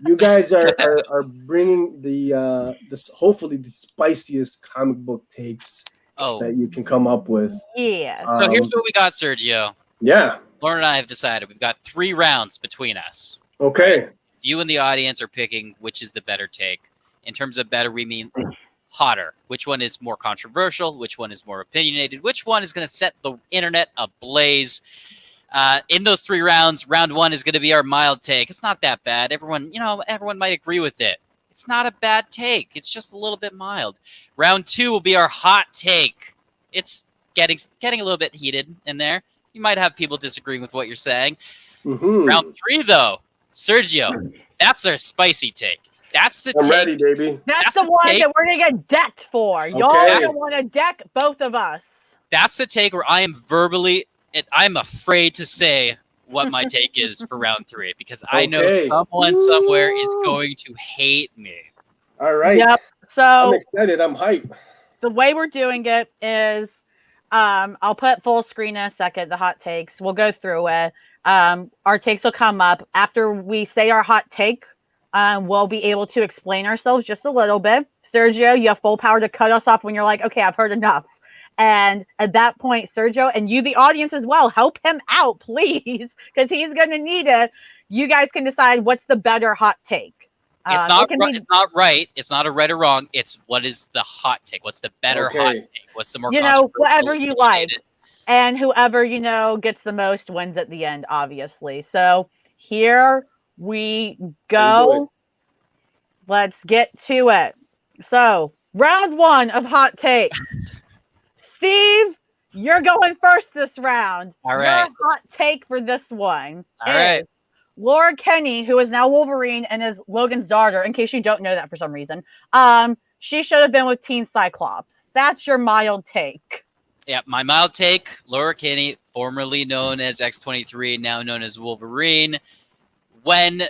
you guys are bringing the hopefully the spiciest comic book takes that you can come up with. Yeah. So here's what we got, Sergio. Yeah. Lauren and I have decided we've got 3 rounds between us. Okay. You and the audience are picking which is the better take. In terms of better, we mean hotter. Which one is more controversial? Which one is more opinionated? Which one is going to set the internet ablaze? In those 3 rounds, round 1 is going to be our mild take. It's not that bad. Everyone might agree with it. It's not a bad take. It's just a little bit mild. Round 2 will be our hot take. It's getting a little bit heated in there. You might have people disagreeing with what you're saying. Mm-hmm. Round 3, though, Sergio, that's our spicy take. That's the I'm take. ready, baby. That's the one that we're gonna get decked for. Y'all Okay. don't want to deck both of us. That's the take where I am I'm afraid to say what my take is for round 3 because I know Okay. someone somewhere is going to hate me. All right. Yep. I'm So excited. I'm hyped. the way we're doing it is, I'll put full screen in a second. The hot takes. We'll go through it. Our takes will come up after we say our hot take. We'll be able to explain ourselves just a little bit. Sergio, you have full power to cut us off when you're like, okay, I've heard enough. And at that point, Sergio, and you, the audience as well, help him out, please, because he's going to need it. You guys can decide what's the better hot take. It's not right. It's not a right or wrong. It's what is the hot take? What's the better hot take? What's the more whatever you like. And whoever, gets the most wins at the end, obviously. So here we go. Let's get to it. So, round 1 of hot takes. Steve, you're going first this round. All right. Your hot take for this one All right. Laura Kinney, who is now Wolverine and is Logan's daughter, in case you don't know that for some reason, she should have been with Teen Cyclops. That's your mild take. Yeah, my mild take, Laura Kinney, formerly known as X-23, now known as Wolverine. When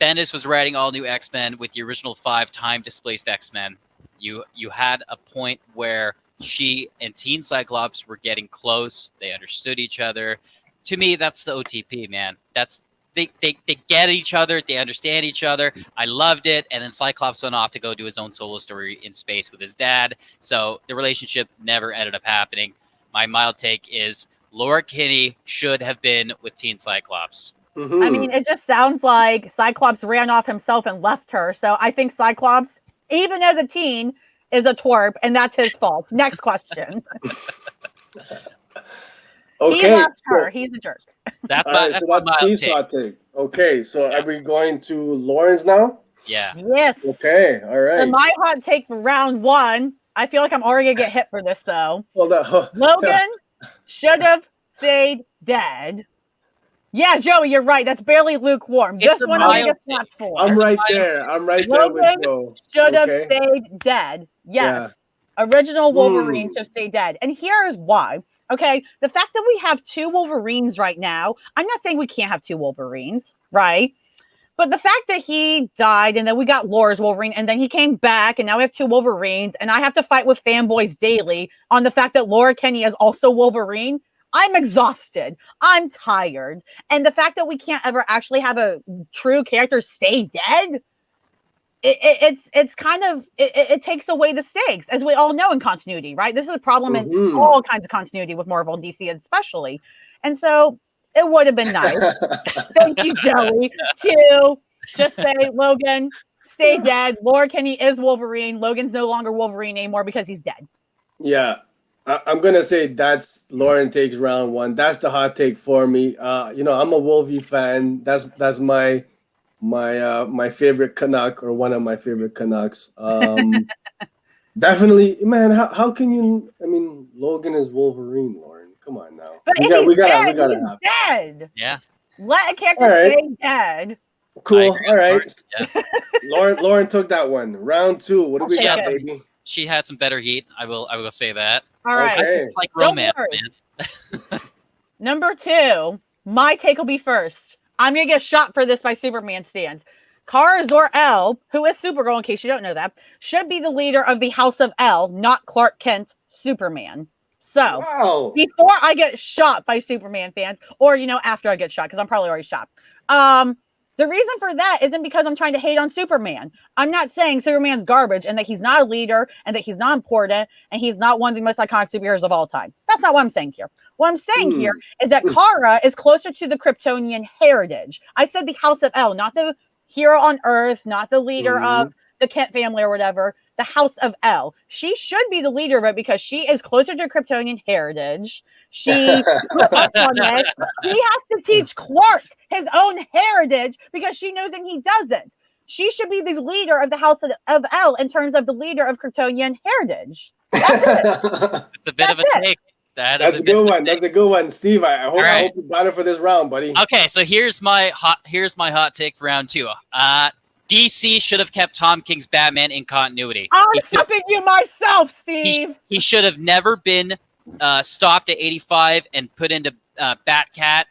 Bendis was writing all new X-Men with the original 5 time-displaced X-Men, you had a point where she and Teen Cyclops were getting close. They understood each other. To me, that's the OTP, man. They get each other. They understand each other. I loved it. And then Cyclops went off to go do his own solo story in space with his dad. So the relationship never ended up happening. My mild take is Laura Kinney should have been with Teen Cyclops. Mm-hmm. I mean, it just sounds like Cyclops ran off himself and left her. So I think Cyclops, even as a teen, is a twerp, and that's his fault. Next question. Okay. He left her. He's a jerk. That's All my right, that's so my that's mild Steve's take. hot take. Okay, so Yeah. are we going to Lauren's now? Yeah. Yes. Okay, all And right. my hot take for round 1. I feel like I'm already gonna get hit for this though. Hold on. Logan should have stayed dead. Yeah, Joey, you're right. That's barely lukewarm. It's This a one I'm gonna mild get take. snapped for. I'm That's right fine. there. I'm right there with Logan Joe. should have Okay. stayed dead. Yeah. Yes. Original Wolverine Hmm. should stay dead. And here's why. Okay. The fact that we have 2 Wolverines right now, I'm not saying we can't have 2 Wolverines, right? But the fact that he died and then we got Laura's Wolverine and then he came back and now we have 2 Wolverines and I have to fight with fanboys daily on the fact that Laura Kinney is also Wolverine, I'm exhausted. I'm tired. And the fact that we can't ever actually have a true character stay dead, it's kind of it takes away the stakes, as we all know in continuity, right? This is a problem in Mhm. all kinds of continuity with Marvel and DC especially. And so it would have been nice. Thank you, Joey, to just say, Logan, stay dead. Laura Kinney is Wolverine. Logan's no longer Wolverine anymore because he's dead. Yeah. I'm gonna say that's Lauren takes round 1. That's the hot take for me. I'm a Wolvie fan. That's my favorite Canuck, or one of my favorite Canucks. Definitely, man. How can you? I mean, Logan is Wolverine, Lauren. Come on now. But We if gotta he's dead, have he's dead. Yeah. Let a character All right. stay dead. Cool. agree All with right. Lauren. Lauren took that one. Round 2. What do we got, Okay. baby? She had some better heat. I will say that. All right. Okay. It's like Don't romance, worry. man. Number 2, my take will be first. I'm going to get shot for this by Superman stands. Kara Zor-El, who is Supergirl, in case you don't know that, should be the leader of the House of El, not Clark Kent, Superman. So, Wow. before I get shot by Superman fans, or, after I get shot, because I'm probably already shot, the reason for that isn't because I'm trying to hate on Superman. I'm not saying Superman's garbage and that he's not a leader and that he's not important and he's not one of the most iconic superheroes of all time. That's not what I'm saying here. What I'm saying here is that Kara is closer to the Kryptonian heritage. I said the House of El, not the hero on Earth, not the leader of the Kent family or whatever. The House of El. She should be the leader of it because she is closer to Kryptonian heritage. She grew up on it. She has to teach Clark his own heritage because she knows that he doesn't. She should be the leader of the House of El in terms of the leader of Kryptonian heritage. It's a bit of a take. That's a good one. That's a good one, Steve. I hope right. you got it for this round, buddy. Okay, so here's my hot take for round 2. DC should have kept Tom King's Batman in continuity. I'm stopping you myself, Steve. He should have never been stopped at 85 and put into Batcat.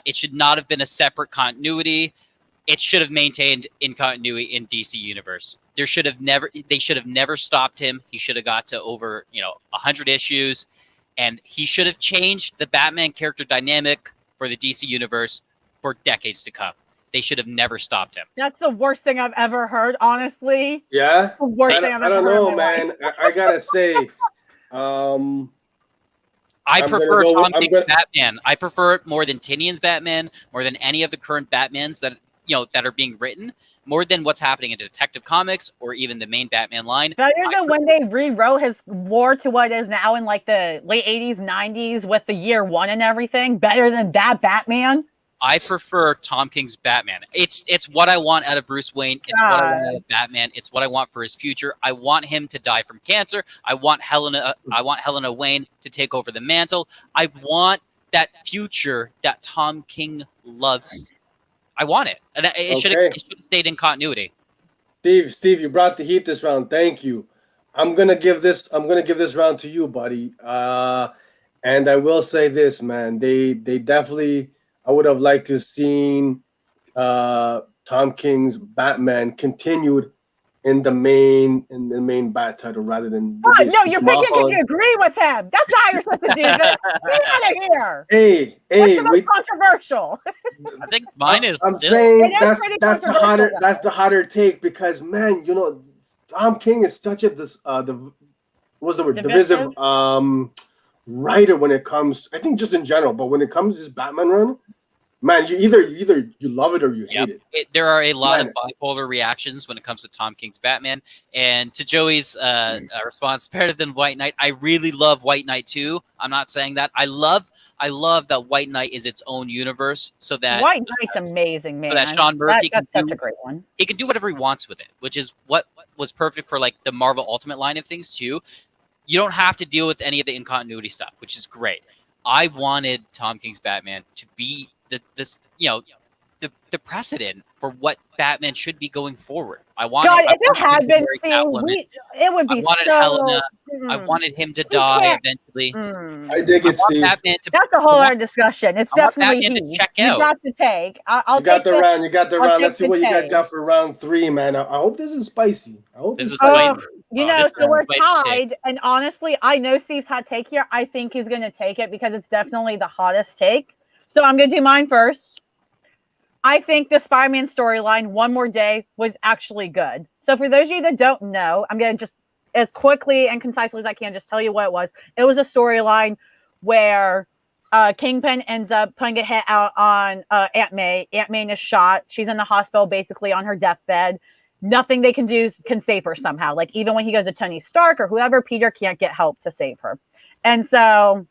It should not have been a separate continuity. It should have maintained in continuity in DC universe. They should have never stopped him. He should have got to over 100 issues, and he should have changed the Batman character dynamic for the DC universe for decades to come. They should have never stopped him. That's the worst thing I've ever heard, honestly. Yeah? The worst thing I've I ever don't heard. know, in my man. life. I gotta say, I I'm prefer gonna go Tom with- King's Batman. I prefer it more than Tinian's Batman, more than any of the current Batmans that that are being written, more than what's happening in Detective Comics or even the main Batman line. Better than when they rewrote his lore to what it is now in like the late 80s, 90s with the year 1 and everything. Better than that Batman. I prefer Tom King's Batman. It's what I want out of Bruce Wayne. It's what I want out of Batman. It's what I want for his future. I want him to die from cancer. I want Helena Wayne to take over the mantle. I want that future that Tom King loves. I want it, and it should have stayed in continuity. Steve, you brought the heat this round. Thank you. I'm gonna give this round to you, buddy. And I will say this, man. They definitely. I would have liked to have seen Tom King's Batman continued in the main Bat title rather than. Oh, no, you're picking because you agree with him. That's not how you're supposed to do this. Get out of here. Hey, What's the most controversial? I think mine is. I'm saying that's the controversial, hotter take because, man, Tom King is such a divisive writer when it comes. I think just in general, but when it comes to this Batman run, man, you love it or you hate it. There are a lot Man. of bipolar reactions when it comes to Tom King's Batman. And to Joey's response, better than White Knight. I really love White Knight too. I'm not saying that. I love that White Knight is its own universe, so that White Knight's amazing, man. so that Sean Murphy that's can such do a great one. he can do whatever he wants with it, which is what was perfect for like the Marvel Ultimate line of things too. You don't have to deal with any of the incontinuity stuff, which is great. I wanted Tom King's Batman to be the precedent for what Batman should be going forward. I wanted. God, I if it had been Catwoman. seen, it would be I wanted so. Helena. I wanted him to die eventually. I dig it, Steve. Batman to, That's a whole other discussion. It's I want definitely Batman to he. check You out. got the take. I'll You got take the round. You got the I'll round. take Let's see the what you guys take. got for round 3, man. I hope this is spicy. I hope This it's is spicy. spicy. You Oh, know, this so we're is spicy tied. And honestly, I know Steve's hot take here. I think he's going to take it because it's definitely the hottest take. So I'm going to do mine first. I think the Spider-Man storyline, One More Day, was actually good. So for those of you that don't know, I'm going to just, as quickly and concisely as I can, just tell you what it was. It was a storyline where Kingpin ends up putting a hit out on Aunt May. Aunt May is shot. She's in the hospital, basically on her deathbed. Nothing they can do can save her somehow. Like even when he goes to Tony Stark or whoever, Peter can't get help to save her. And so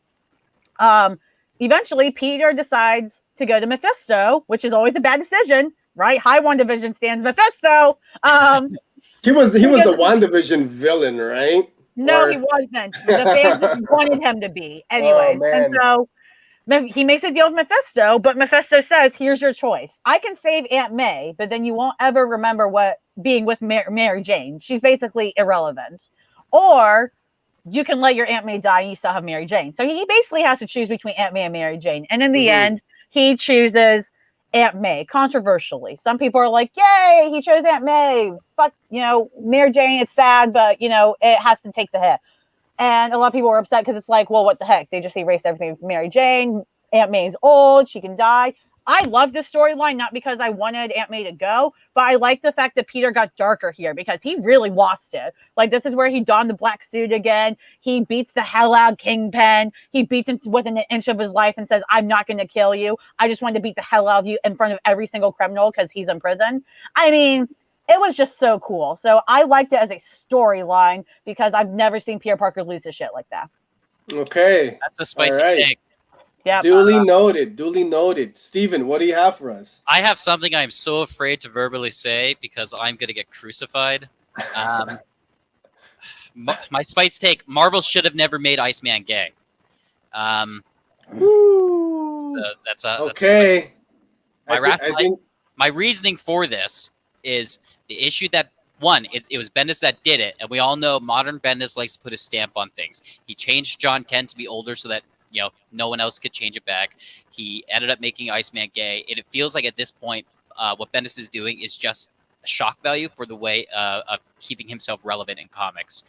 eventually Peter decides to go to Mephisto, which is always a bad decision, right? High One Division stands Mephisto. He was the WandaVision villain, right? No, Or- he wasn't. The fans just wanted him to be. Anyways, and man. so he makes a deal with Mephisto, but Mephisto says, here's your choice. I can save Aunt May, but then you won't ever remember what being with Mary Jane. She's basically irrelevant. Or you can let your Aunt May die and you still have Mary Jane. So he basically has to choose between Aunt May and Mary Jane. And in the end, he chooses Aunt May, controversially. Some people are like, yay, he chose Aunt May. Fuck, Mary Jane, it's sad, but, it has to take the hit. And a lot of people were upset because it's like, well, what the heck? They just erased everything with Mary Jane. Aunt May's old. She can die. I love this storyline, not because I wanted Aunt May to go, but I like the fact that Peter got darker here because he really lost it. Like, this is where he donned the black suit again. He beats the hell out of Kingpin. He beats him within an inch of his life and says, I'm not going to kill you. I just wanted to beat the hell out of you in front of every single criminal because he's in prison. I mean, it was just so cool. So I liked it as a storyline because I've never seen Peter Parker lose his shit like that. Okay. That's a spicy All right. take. Yeah. Duly noted. Steven, what do you have for us? I have something I'm so afraid to verbally say because I'm going to get crucified. My spice take, Marvel should have never made Iceman gay. So that's Okay. My reasoning for this is the issue that, one, it was Bendis that did it, and we all know modern Bendis likes to put a stamp on things. He changed John Kent to be older so that no one else could change it back. He ended up making Iceman gay. It feels like at this point, what Bendis is doing is just a shock value for the way of keeping himself relevant in comics.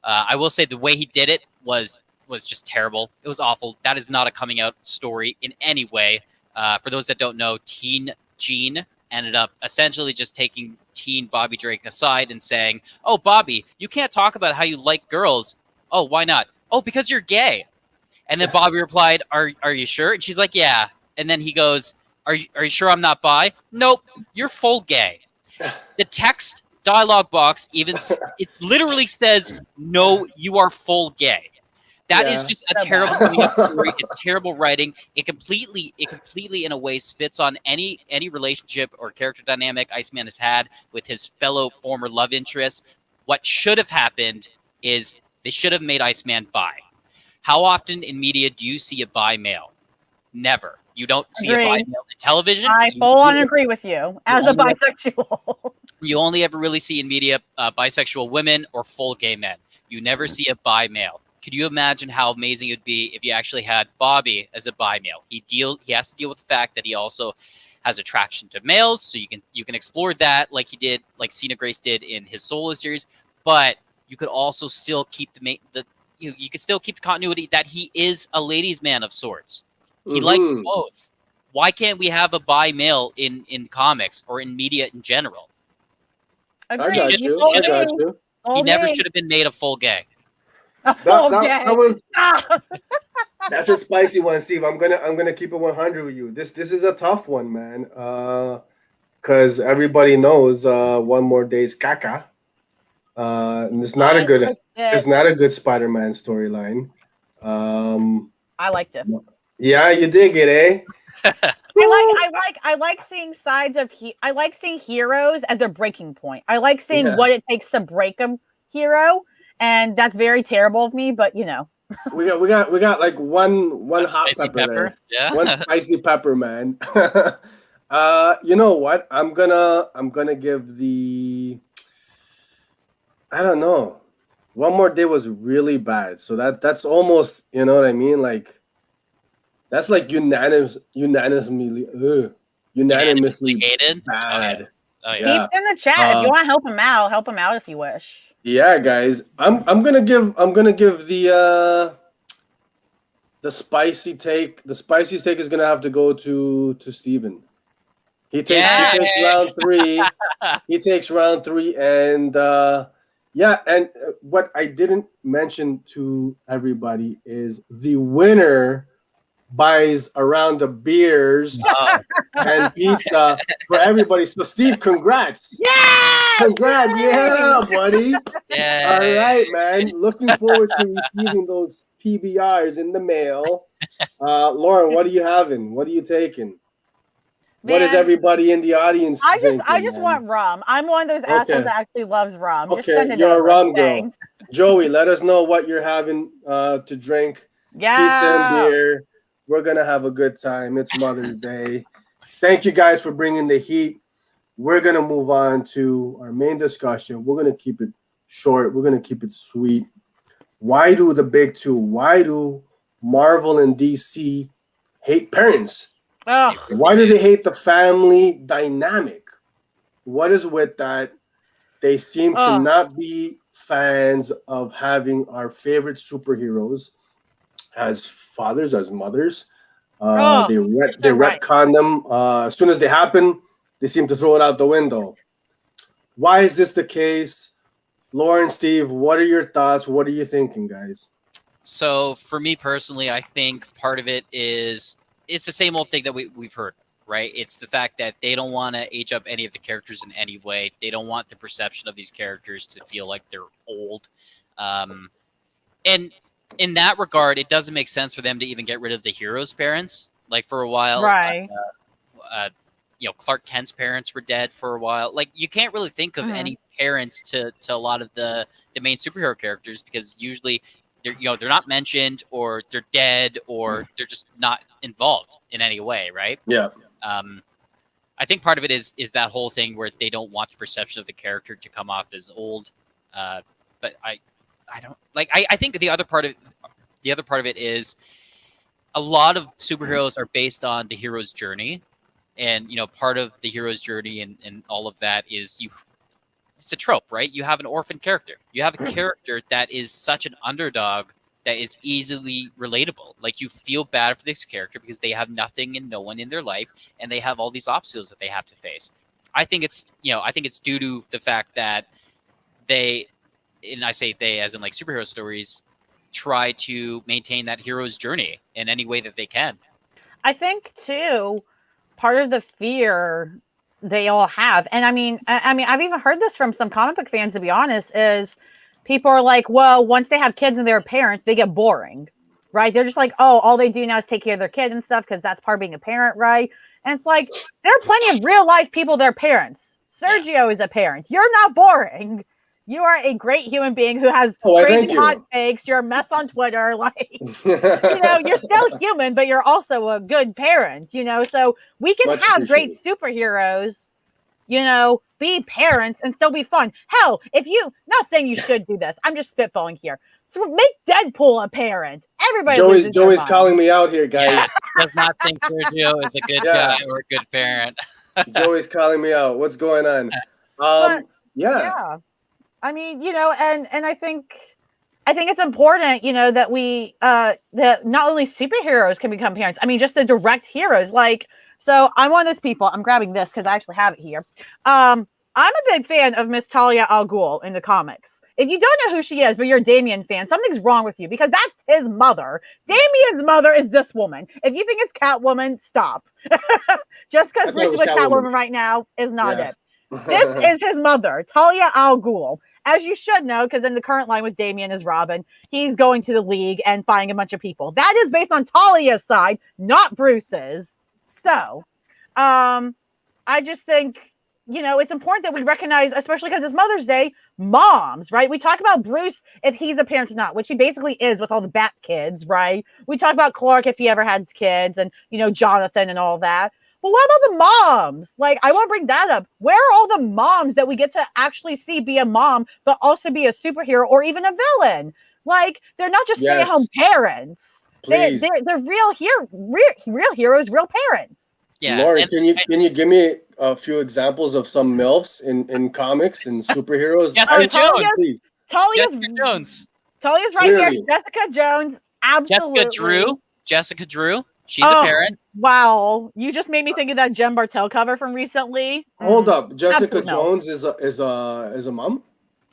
I will say the way he did it was just terrible. It was awful. That is not a coming out story in any way. For those that don't know, Teen Jean ended up essentially just taking teen Bobby Drake aside and saying, "Oh, Bobby, you can't talk about how you like girls. Oh, why not? Oh, because you're gay." And then Bobby replied, "Are you sure?" And she's like, "Yeah." And then he goes, "Are you sure I'm not bi?" "Nope, you're full gay." The text dialogue box it literally says, "No, you are full gay." That is just a terrible coming up story. It's terrible writing. It completely in a way spits on any relationship or character dynamic Iceman has had with his fellow former love interests. What should have happened is they should have made Iceman bi. How often in media do you see a bi male? Never. You don't see a bi male in television. I full on agree with you as a bisexual. You only ever really see in media bisexual women or full gay men. You never see a bi male. Could you imagine how amazing it would be if you actually had Bobby as a bi male? He has to deal with the fact that he also has attraction to males, so you can explore that like he did, like Cena Grace did in his solo series. But you could also still keep you could still keep the continuity that he is a ladies' man of sorts. He likes both. Why can't we have a bi male in comics or in media in general? I got you. He never should have been made a full gay. That was That's a spicy one, Steve. I'm gonna keep it 100 with you. This is a tough one, man. Because everybody knows one more day's caca. And it's not a I good liked it's it. not a good Spider-Man storyline. Um, I liked it. yeah, you dig it, eh? I like seeing sides of I like seeing heroes at their breaking point. I like seeing Yeah. what it takes to break a hero, and that's very terrible of me, but you know. We got like one A hot spicy pepper there. Yeah. One spicy pepper, man. You know what? I'm gonna give the I don't know. One more day was really bad. So that's almost, you know what I mean? Like that's like Unanimously unanimously hated. Oh yeah. bad. Oh yeah. Yeah. He's in the chat. If you want to help him out if you wish. Yeah, guys. I'm gonna give the spicy take. The spicy take is gonna have to go to Steven. He takes round three. He takes round three, and yeah, and what I didn't mention to everybody is the winner buys a round of beers Oh, and pizza for everybody. So Steve, congrats. Yes! Congrats, yeah, buddy. yeah. All right, man. Looking forward to receiving those PBRs in the mail. Lauren, what are you having? What are you taking? What is Man, everybody in the audience I drinking? just man? want rum. I'm one of those assholes that actually loves rum. Just Okay, send it you're a over. rum girl. Thanks. Joey, let us know what you're having to drink. Pizza and Yeah. beer. We're gonna have a good time. It's Mother's Day. Thank you guys for bringing the heat. We're gonna move on to our main discussion. We're gonna keep it short. We're gonna keep it sweet. Why do the big two? Why do Marvel and DC hate parents? Oh, Why do they hate the family dynamic? What is with that? They seem to Oh. not be fans of having our favorite superheroes as fathers, as mothers. They right. retcon them. As soon as they happen, they seem to throw it out the window. Why is this the case? Lauren, Steve, what are your thoughts? What are you thinking, guys? So for me personally, I think part of it is it's the same old thing that we've heard, right? It's the fact that they don't want to age up any of the characters in any way. They don't want the perception of these characters to feel like they're old. And in that regard, it doesn't make sense for them to even get rid of the heroes' parents. Like for a while, Right. Clark Kent's parents were dead for a while. Like you can't really think of any parents to a lot of the main superhero characters because usually they're not mentioned or they're dead or they're just not involved in any way, right? Yeah. I think part of it is that whole thing where they don't want the perception of the character to come off as old. But I don't like. I think the other part of it is a lot of superheroes are based on the hero's journey, and part of the hero's journey and all of that is it's a trope, right? You have an orphan character. You have a character that is such an underdog that it's easily relatable. Like you feel bad for this character because they have nothing and no one in their life, and they have all these obstacles that they have to face. I think it's due to the fact that they, and I say they as in like superhero stories, try to maintain that hero's journey in any way that they can. I think too, part of the fear they all have, and I mean, I've even heard this from some comic book fans. To be honest, is people are like, well, once they have kids and they're parents, they get boring, right? They're just like, oh, all they do now is take care of their kids and stuff because that's part of being a parent, right? And it's like there are plenty of real life people. They're parents. Sergio is a parent. You're not boring. You are a great human being who has crazy hot takes. You're a mess on Twitter. Like, you're still human, but you're also a good parent, so we can have great superheroes, be parents and still be fun. Hell, not saying you should do this. I'm just spitballing here. So make Deadpool a parent. Everybody Joey's calling me out here, guys. Yeah, does not think Sergio is a good guy or a good parent. Joey's calling me out. What's going on? Yeah. I mean, and I think it's important, that we that not only superheroes can become parents. I mean, just the direct heroes. Like, so I'm one of those people. I'm grabbing this because I actually have it here. I'm a big fan of Miss Talia al Ghul in the comics. if you don't know who she is, but you're a Damien fan, something's wrong with you because that's his mother. Damien's mother is this woman. If you think it's Catwoman, stop. Just because Bruce is with Catwoman right now is not it. This is his mother, Talia al Ghul. As you should know, because in the current line with Damien is Robin, he's going to the League and finding a bunch of people. That is based on Talia's side, not Bruce's. So, I just think, it's important that we recognize, especially because it's Mother's Day, moms, right? We talk about Bruce if he's a parent or not, which he basically is with all the Bat kids, right? We talk about Clark if he ever had kids and, Jonathan and all that. But what about the moms? Like, I want to bring that up. Where are all the moms that we get to actually see be a mom, but also be a superhero or even a villain? Like, they're not just stay-at-home parents. They're real heroes, real parents. Yeah. Lauren, can you give me a few examples of some MILFs in comics and superheroes? Jessica Jones. Talia's right here. Jessica Jones. Absolutely. Jessica Drew. She's a parent. Wow. You just made me think of that Jem Bartel cover from recently. Hold up. Jessica Jones is a mom?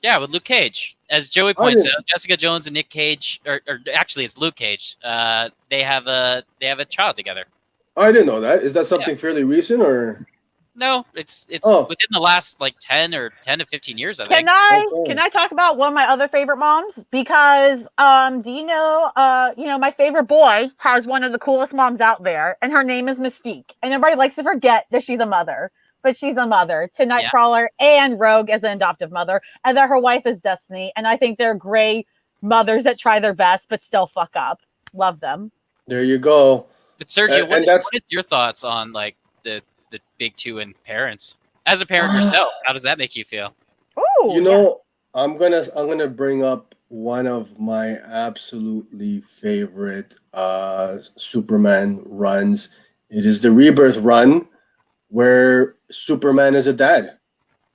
Yeah, with Luke Cage. As Joey points out, Jessica Jones and Nick Cage, or actually it's Luke Cage, they have a child together. Oh, I didn't know that. Is that something fairly recent or? No, it's within the last 10 to 15 years, I think. Can I talk about one of my other favorite moms? Because do you know my favorite boy has one of the coolest moms out there, and her name is Mystique. And everybody likes to forget that she's a mother, but she's a mother to Nightcrawler and Rogue as an adoptive mother, and that her wife is Destiny. And I think they're great mothers that try their best but still fuck up. Love them. There you go. But Sergio, what is your thoughts on the big two and parents? As a parent yourself, how does that make you feel? Ooh, I'm gonna bring up one of my absolutely favorite Superman runs. It is the Rebirth run where Superman is a dad.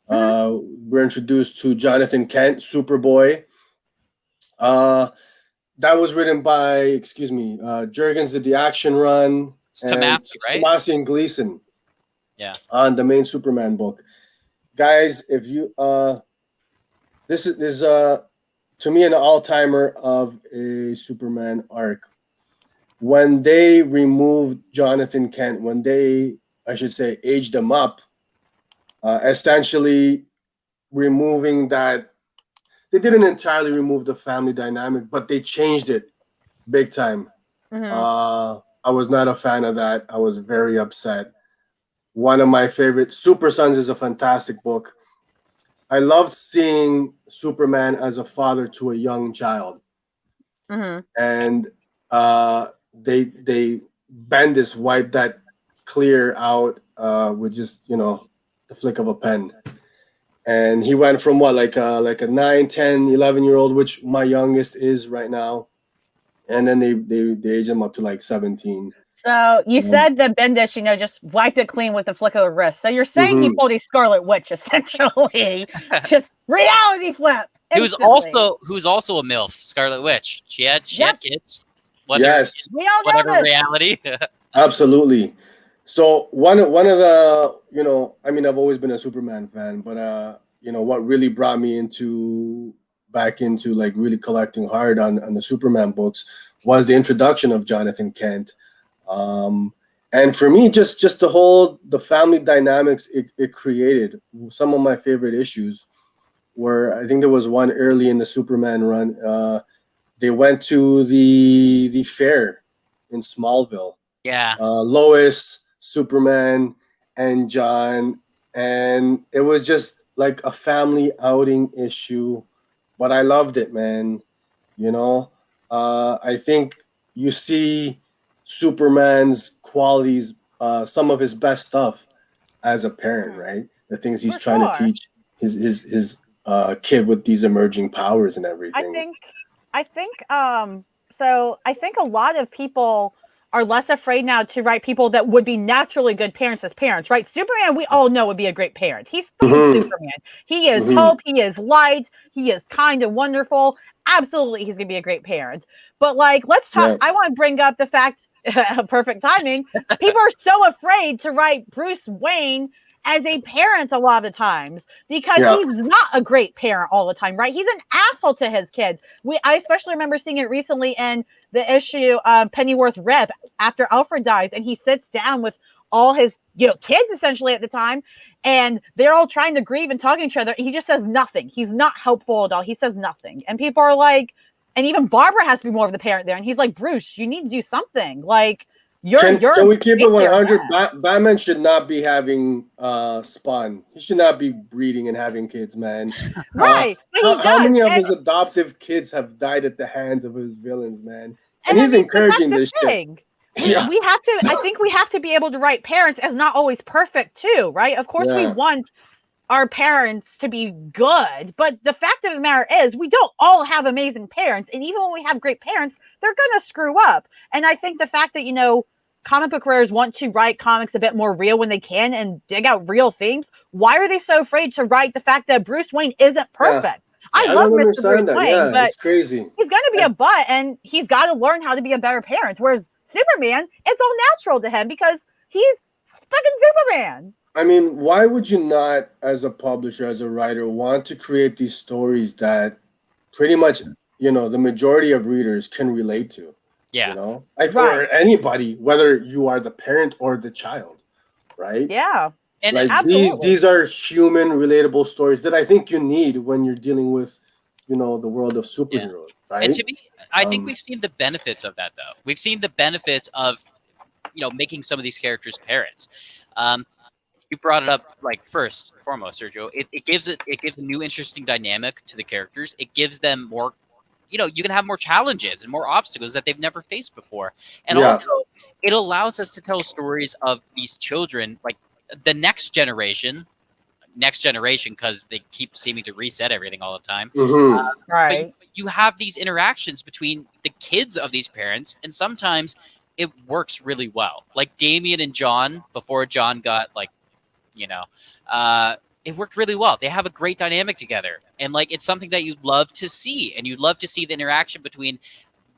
We're introduced to Jonathan Kent, Superboy. That was written by, Jurgens did the action run. It's Tomasi, right? Tomasi and Gleason. Yeah. On the main Superman book. Guys, if you this is to me an all-timer of a Superman arc. When they removed Jonathan Kent, when they, I should say, aged him up, essentially removing that. They didn't entirely remove the family dynamic, but they changed it big time. I was not a fan of that. I was very upset. One of my favorite, Super Sons is a fantastic book. I loved seeing Superman as a father to a young child. And they Bendis wiped that clear out with just, the flick of a pen. And he went from like a 9, 10, 11-year-old, which my youngest is right now. And then they age him up to 17. So you said that Bendis, just wiped it clean with a flick of the wrist. So you're saying he pulled a Scarlet Witch, essentially. Just reality flip. Who's also a MILF, Scarlet Witch. She had kids. Yes. We all know this. Reality. Absolutely. So one of the, I've always been a Superman fan, but what really brought me back into really collecting hard on the Superman books was the introduction of Jonathan Kent. And for me, just the family dynamics it created. Some of my favorite issues were, I think there was one early in the Superman run. They went to the fair in Smallville. Yeah. Lois, Superman, and John, and it was just like a family outing issue, but I loved it, man. I think you see Superman's qualities, some of his best stuff as a parent, right? The things he's trying to teach his kid with these emerging powers and everything. I think a lot of people are less afraid now to write people that would be naturally good parents as parents, right? Superman, we all know, would be a great parent. He's Superman. He is hope. He is light. He is kind and wonderful. Absolutely, he's going to be a great parent. But let's talk. Yeah. I want to bring up the fact, perfect timing. People are so afraid to write Bruce Wayne as a parent a lot of the times because he's not a great parent all the time, right? He's an asshole to his kids. I especially remember seeing it recently in the issue Pennyworth Rip after Alfred dies, and he sits down with all his kids essentially at the time, and they're all trying to grieve and talking to each other. He just says nothing. He's not helpful at all. He says nothing, and people are like, and even Barbara has to be more of the parent there, and he's like, Bruce, you need to do something. Like, can we keep it 100? Batman should not be having spawn. He should not be breeding and having kids, man. Right. How many of his adoptive kids have died at the hands of his villains, man? And he's encouraging this shit. We have to. I think we have to be able to write parents as not always perfect too, right? Of course, we want our parents to be good, but the fact of the matter is, we don't all have amazing parents, and even when we have great parents, they're gonna screw up. And I think the fact that comic book writers want to write comics a bit more real when they can and dig out real themes. Why are they so afraid to write the fact that Bruce Wayne isn't perfect? I love Mr. Bruce Wayne, but it's crazy. He's going to be a butt, and he's got to learn how to be a better parent. Whereas Superman, it's all natural to him because he's fucking Superman. I mean, why would you not, as a publisher, as a writer, want to create these stories that pretty much, the majority of readers can relate to? Yeah. Or anybody, whether you are the parent or the child, right? Yeah. And like these are human, relatable stories that I think you need when you're dealing with, the world of superheroes, right? And to me, I think we've seen the benefits of that, though. We've seen the benefits of, making some of these characters parents. You brought it up, first and foremost, Sergio. It gives a new, interesting dynamic to the characters. It gives them more. You can have more challenges and more obstacles that they've never faced before. And also, it allows us to tell stories of these children, like the next generation, because they keep seeming to reset everything all the time. Mm-hmm. Right. But you have these interactions between the kids of these parents, and sometimes it works really well. Like Damian and John, before John got, it worked really well. They have a great dynamic together. And it's something that you'd love to see. And you'd love to see the interaction between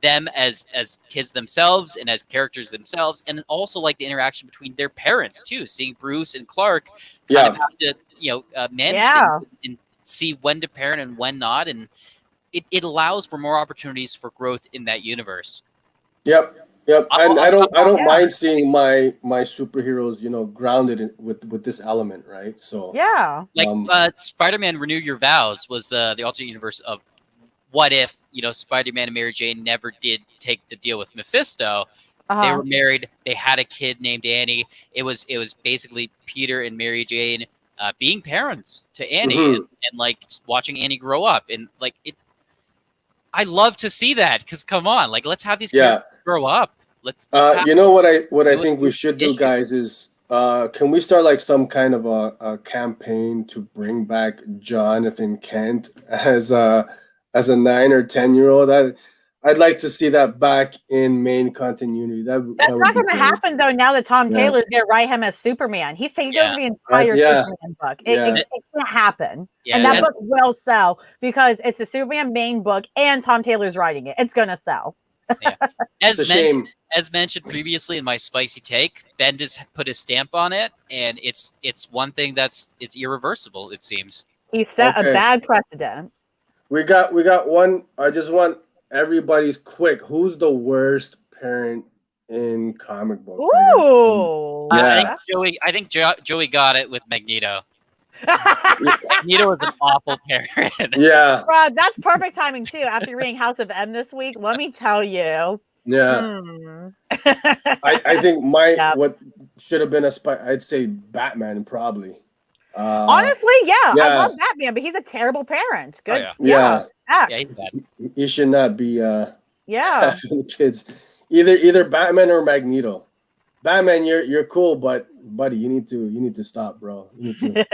them as kids themselves and as characters themselves. And also the interaction between their parents too. Seeing Bruce and Clark kind of have to, manage things and see when to parent and when not. And it allows for more opportunities for growth in that universe. Yep. And I don't mind seeing my superheroes, grounded with this element, right? So Spider-Man Renew Your Vows was the alternate universe of what if, Spider-Man and Mary Jane never did take the deal with Mephisto. They were married, they had a kid named Annie. It was basically Peter and Mary Jane being parents to Annie and watching Annie grow up, and I love to see that, because come on, let's have these characters grow up. Let's what I think we should do, guys, is can we start some kind of a campaign to bring back Jonathan Kent as a 9 or 10-year-old? I'd like to see that back in main continuity. That's not going to happen, though, now that Tom Taylor's going to write him as Superman. He's taking over the entire Superman book. It can't happen. And that book will sell because it's a Superman main book and Tom Taylor's writing it. It's going to sell. As mentioned previously in my spicy take, Bendis put his stamp on it, and it's one thing it's irreversible, it seems. He set a bad precedent. We got one. I just want everybody's quick. Who's the worst parent in comic books? Ooh. I think Joey got it with Magneto. Magneto was an awful parent. Yeah. Rob, that's perfect timing too. After reading House of M this week, let me tell you. Yeah. I think what should have been I'd say Batman probably. Honestly, I love Batman, but he's a terrible parent. Good. Yeah, he's bad. He should not be having kids. Either Batman or Magneto. Batman, you're cool, but buddy, you need to stop, bro. You need to.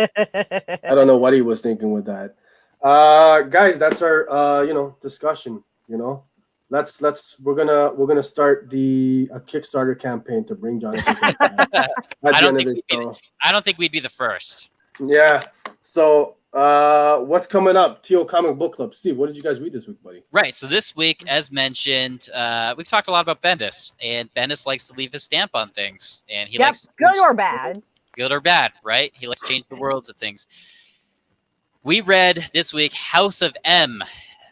I don't know what he was thinking with that. Guys, that's our discussion. We're gonna start a Kickstarter campaign to bring Jonathan back. I don't think we'd be the first. Yeah. So what's coming up? TO Comic Book Club. Steve, what did you guys read this week, buddy? Right. So this week, as mentioned, we've talked a lot about Bendis, and Bendis likes to leave his stamp on things, and he likes good or bad. good or bad, right? He likes to change the worlds of things. We read this week House of M,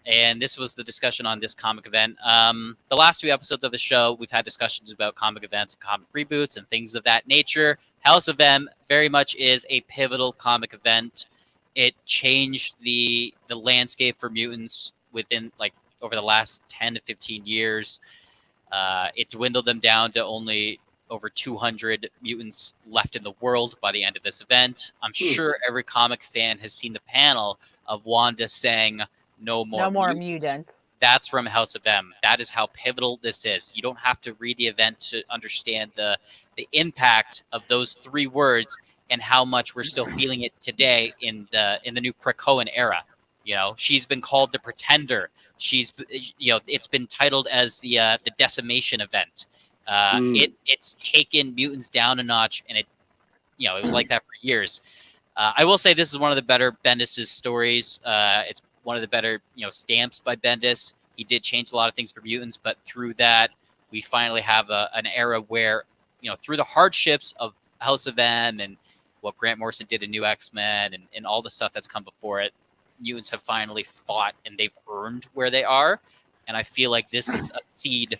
and this was the discussion on this comic event. The last few episodes of the show, we've had discussions about comic events and comic reboots and things of that nature. House of M very much is a pivotal comic event. It changed the landscape for mutants within, like, over the last 10 to 15 years. It dwindled them down to only over 200 mutants left in the world by the end of this event. I'm sure every comic fan has seen the panel of Wanda saying, no more mutants. That's from House of M. That is how pivotal this is. You don't have to read the event to understand the impact of those 3 words and how much we're still feeling it today in the new Krakoan era. You know, she's been called the Pretender. She's, you know, it's been titled as the Decimation event. It's taken mutants down a notch, and it was like that for years. I will say this is one of the better Bendis' stories. It's one of the better, stamps by Bendis. He did change a lot of things for mutants, but through that, we finally have an era where, through the hardships of House of M and what Grant Morrison did in New X-Men and all the stuff that's come before it, mutants have finally fought and they've earned where they are. And I feel like this is a seed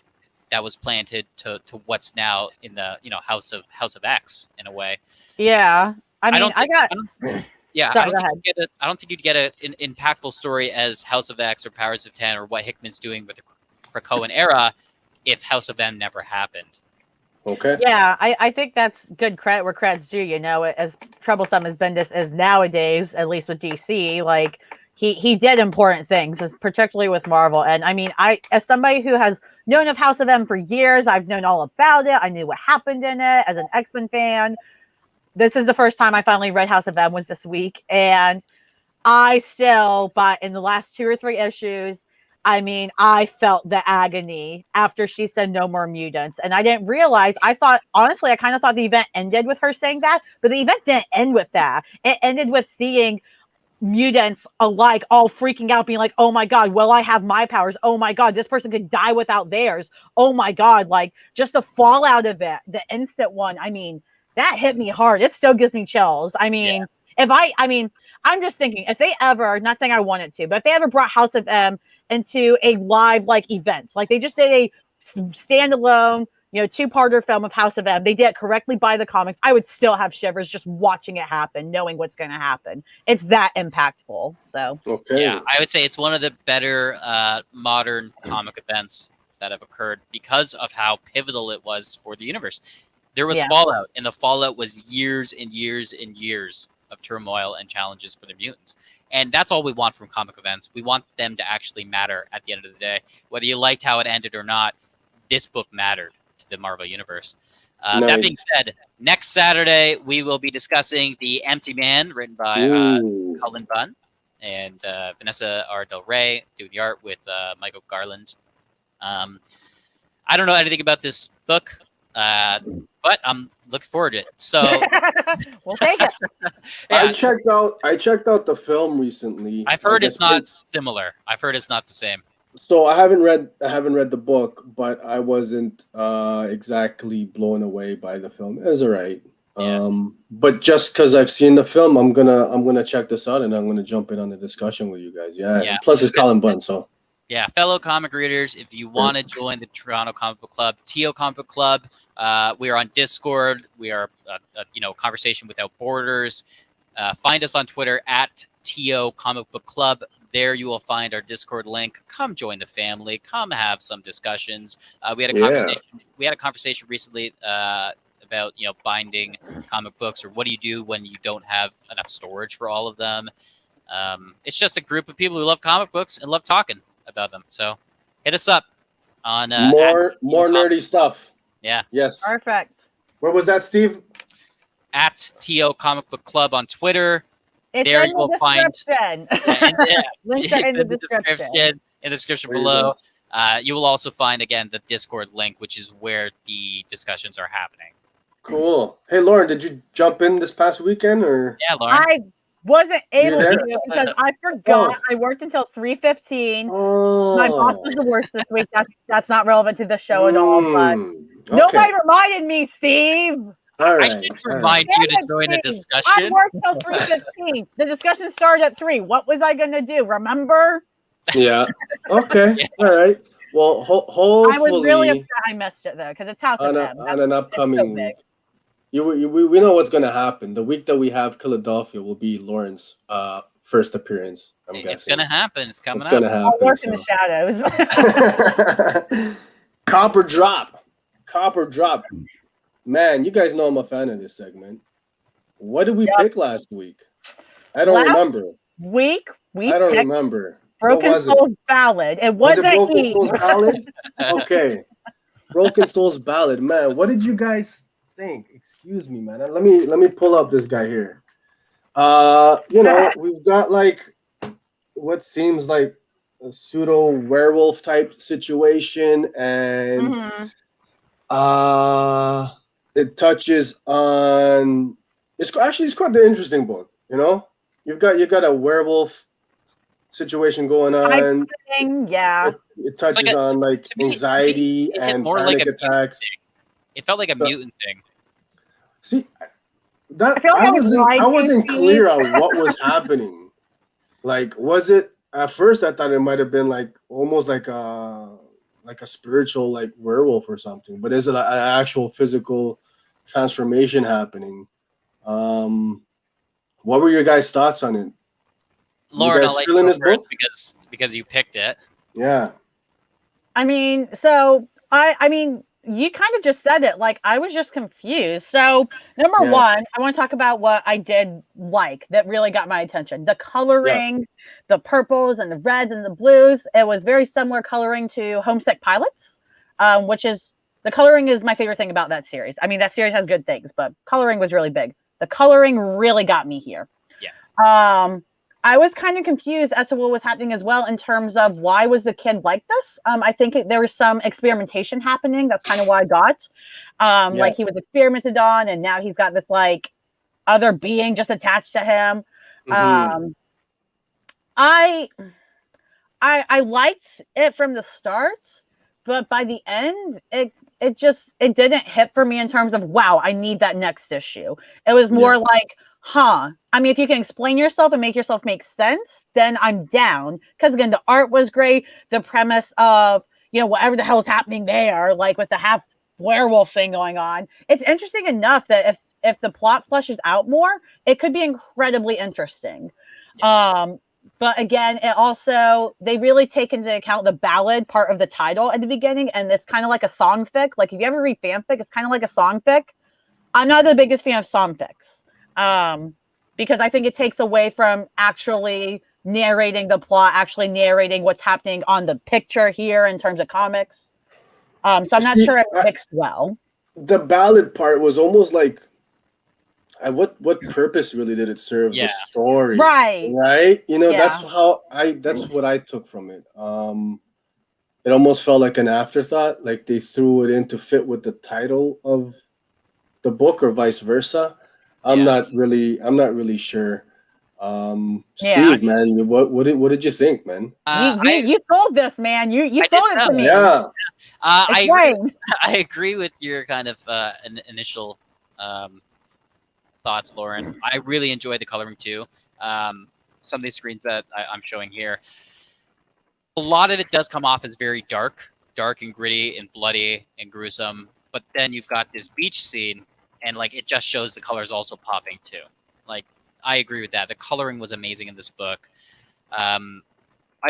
that was planted to what's now in the House of X in a way. Yeah, I don't think you'd get an impactful story as House of X or Powers of 10 or what Hickman's doing with the Krakoan era if House of M never happened. Okay. Yeah, I think that's good credit where credit's due. As troublesome as Bendis is nowadays, at least with DC, like he did important things, particularly with Marvel. And I mean, as somebody who has known of House of M for years, I've known all about it. I knew what happened in it as an X-Men fan. This is the first time I finally read House of M was this week, and but in the last 2 or 3 issues, I mean, I felt the agony after she said no more mutants. And I didn't realize, I kind of thought the event ended with her saying that, but the event didn't end with that. It ended with seeing mutants alike all freaking out, being like, oh my God, will I have my powers? Oh my God, this person could die without theirs. Oh my God, like just the fallout of it, the instant one. I mean, that hit me hard. It still gives me chills. I mean, I'm just thinking if they ever, not saying I wanted to, but if they ever brought House of M into a live event, like they just did a standalone, 2-parter film of House of M, they did it correctly by the comics, I would still have shivers just watching it happen, knowing what's going to happen. It's that impactful. So okay, yeah, I would say it's one of the better modern comic events that have occurred because of how pivotal it was for the universe. There was fallout, and the fallout was years and years and years of turmoil and challenges for the mutants. And that's all we want from comic events. We want them to actually matter at the end of the day. Whether you liked how it ended or not, this book mattered to the Marvel Universe. Nice. That being said, next Saturday, we will be discussing The Empty Man, written by Cullen Bunn and Vanessa R. Del Rey, doing the art with Michael Garland. I don't know anything about this book, but I'm looking forward to it. So we'll take it. Yeah. I checked out the film recently. I've heard it's not similar. I've heard it's not the same. So I haven't read the book, but I wasn't exactly blown away by the film. It was all right. Yeah. But just because I've seen the film, I'm gonna check this out and I'm gonna jump in on the discussion with you guys. Yeah. Plus it's Colin Bunn, so. Yeah, fellow comic readers, if you want to join the Toronto Comic Book Club, TO Comic Book Club, we are on Discord. We are, Conversation Without Borders. Find us on Twitter at TO Comic Book Club. There you will find our Discord link. Come join the family. Come have some discussions. We had a conversation. We had a conversation recently about binding comic books, or what do you do when you don't have enough storage for all of them. It's just a group of people who love comic books and love talking about them. So hit us up on more nerdy stuff. Yeah. Yes. Perfect. Where was that, Steve? At TO Comic Book Club on Twitter. It's there in you will the find links are in the description. In the description below. You will also find again the Discord link, which is where the discussions are happening. Cool. Hey Lauren, did you jump in this past weekend or? Yeah, Lauren. I wasn't able to because I forgot. I worked until 3:15. My boss was the worst this week. That's not relevant to the show at all. But nobody reminded me, Steve. All I right. should all right. remind you to Damn it, join the Steve. I discussion. worked till 3:15. The discussion started at 3. What was I gonna do? Remember? Yeah. Okay. Yeah. All right. Well, I was really hopefully upset I missed it though, because it's House of M. on an It's so upcoming big. week, we know what's going to happen. The week that we have Philadelphia will be Lauren's first appearance. I'm It's guessing gonna happen. It's coming it's up. going to I'll happen. work in the shadows. Copper drop. Man, you guys know I'm a fan of this segment. What did we pick last week? I don't remember. Week we I don't picked remember. Broken What was it? Souls Ballad. It Was it wasn't Broken Eve. Souls Ballad? Okay. Broken Souls Ballad. Man, what did you guys think? Excuse me, man. Let me pull up this guy here. We've got like what seems like a pseudo werewolf type situation, and it touches on it's quite an interesting book, You've got a werewolf situation going on. Yeah. It touches on like anxiety and panic attacks. It felt like a mutant thing. See, that I feel like I wasn't clear on what was happening. Like, was it at first? I thought it might have been like almost like a spiritual like werewolf or something. But is it an actual physical transformation happening? What were your guys' thoughts on it? Lauren, I'll let you go first because you picked it. Yeah. I mean, so I mean, you kind of just said it. Like, I was just confused. So, number one, I want to talk about what I did like that really got my attention. The coloring, the purples and the reds and the blues. It was very similar coloring to Homesick Pilots, which is the coloring is my favorite thing about that series. I mean, that series has good things, but coloring was really big. The coloring really got me here. Yeah. I was kind of confused as to what was happening as well in terms of why was the kid like this. I think there was some experimentation happening. That's kind of what I got. Like he was experimented on, and now he's got this like other being just attached to him. I liked it from the start, but by the end, it didn't hit for me in terms of wow, I need that next issue. It was more like, I mean, if you can explain yourself and make yourself make sense, then I'm down. Because again, the art was great. The premise of, whatever the hell is happening there, like with the half werewolf thing going on. It's interesting enough that if the plot fleshes out more, it could be incredibly interesting. But again, they really take into account the ballad part of the title at the beginning. And it's kind of like a song fic. Like if you ever read fanfic, it's kind of like a song fic. I'm not the biggest fan of song fics. Because I think it takes away from actually narrating the plot, actually narrating what's happening on the picture here in terms of comics. So I'm not sure it mixed well. The ballad part was almost like, what purpose really did it serve the story? Right. That's what I took from it. It almost felt like an afterthought, like they threw it in to fit with the title of the book or vice versa. I'm not really sure. Steve, man, what did you think, man? You sold this, man. You sold it to me. Yeah. I agree with your kind of initial thoughts, Lauren. I really enjoy the coloring too. Some of these screens that I'm showing here, a lot of it does come off as very dark and gritty and bloody and gruesome. But then you've got this beach scene, and like it just shows the colors also popping too. Like I agree with that. The coloring was amazing in this book. I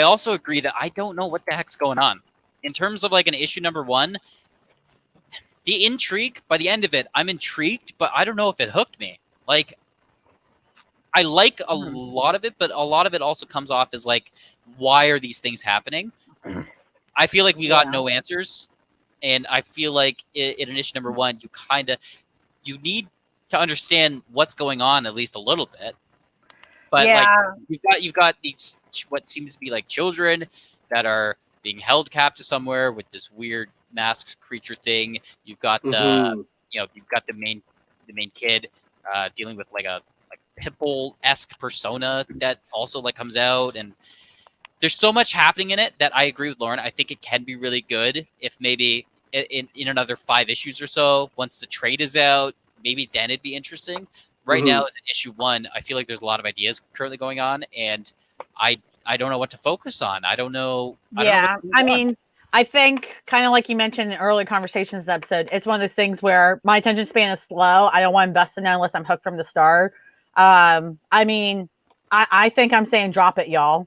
also agree that I don't know what the heck's going on in terms of like an issue number 1. The intrigue by the end of it, I'm intrigued, but I don't know if it hooked me. Like I like a lot of it, but a lot of it also comes off as like, why are these things happening? I feel like we got no answers, and I feel like in issue number 1, you need to understand what's going on at least a little bit. But like you've got these what seems to be like children that are being held captive somewhere with this weird masked creature thing. You've got you've got the main kid dealing with like a Pitbull-esque persona that also like comes out, and there's so much happening in it that I agree with Lauren. I think it can be really good if maybe in another 5 issues or so, once the trade is out, maybe then it'd be interesting. Right Mm-hmm. now, as an issue 1, I feel like there's a lot of ideas currently going on, and I don't know what to focus on. I don't know. Yeah, I mean, I think kind of like you mentioned in earlier conversations episode, it's one of those things where my attention span is slow. I don't want to invest in it unless I'm hooked from the start. I mean, I think I'm saying drop it, y'all.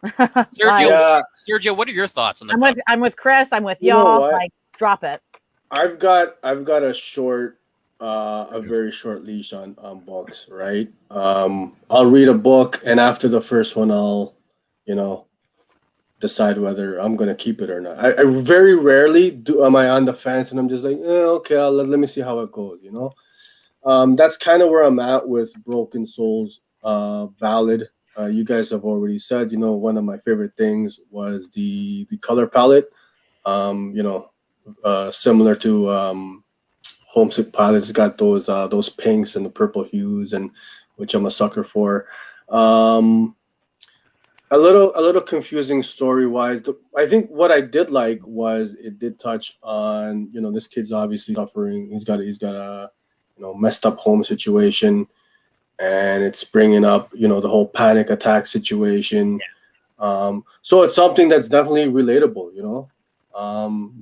Sergio, Sergio, what are your thoughts on the book? I'm with Chris. I'm with You know y'all. what? Like, drop it. I've got a short, a very short leash on books, right? I'll read a book, and after the first one, I'll, decide whether I'm gonna keep it or not. I very rarely do am I on the fence, and I'm just like, okay, let me see how it goes. That's kind of where I'm at with Broken Souls, Ballad. You guys have already said, one of my favorite things was the color palette. Similar to Homesick Pilot, it's got those pinks and the purple hues, and which I'm a sucker for. A little confusing story wise. I think what I did like was it did touch on, this kid's obviously suffering. He's got a messed up home situation, and it's bringing up the whole panic attack situation. So it's something that's definitely relatable.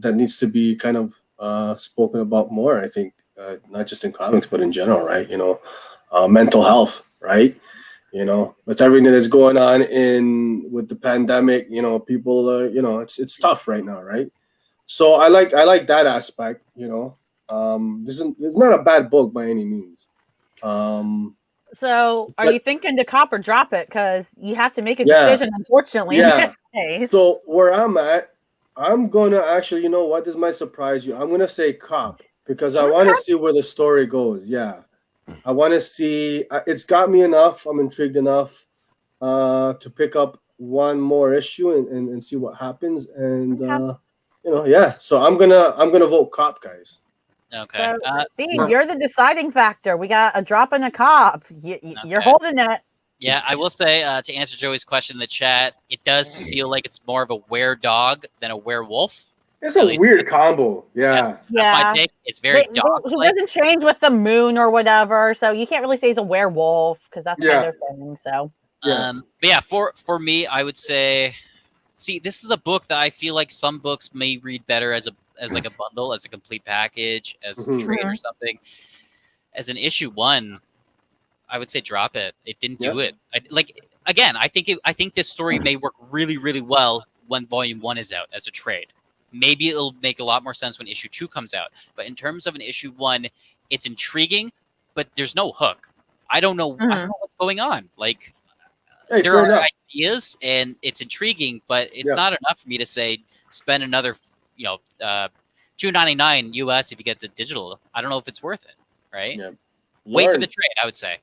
That needs to be kind of spoken about more. I think not just in comics but in general, right? Mental health, right? With everything that's going on with the pandemic, people, it's tough right now, right? So I like that aspect. It's not a bad book by any means. So, are you thinking to cop or drop it? Because you have to make a decision, unfortunately, in this case. So where I'm at, I'm gonna actually, you know what? This might surprise you. I'm gonna say cop because I want to see where the story goes. Yeah, I want to see. It's got me enough. I'm intrigued enough to pick up one more issue and see what happens. And So I'm gonna vote cop, guys. Okay. So, Steve, you're the deciding factor. We got a drop and a cop. You're holding it. Yeah, I will say to answer Joey's question in the chat, it does feel like it's more of a were-dog than a werewolf. It's a weird combo. Yeah. That's my take. It's very dog-like. He doesn't change with the moon or whatever, so you can't really say he's a werewolf because that's kind of their thing. So. But yeah, for me, I would say, see, this is a book that I feel like some books may read better as like a bundle, as a complete package, as a trade or something. As an issue 1, I would say drop it. It didn't do it. I think this story may work really, really well when volume 1 is out as a trade. Maybe it'll make a lot more sense when issue 2 comes out. But in terms of an issue 1, it's intriguing, but there's no hook. I don't know what's going on. Like, there are ideas and it's intriguing, but it's not enough for me to say spend another, $2.99 US if you get the digital. I don't know if it's worth it, right? Yeah. Wait for the trade, I would say.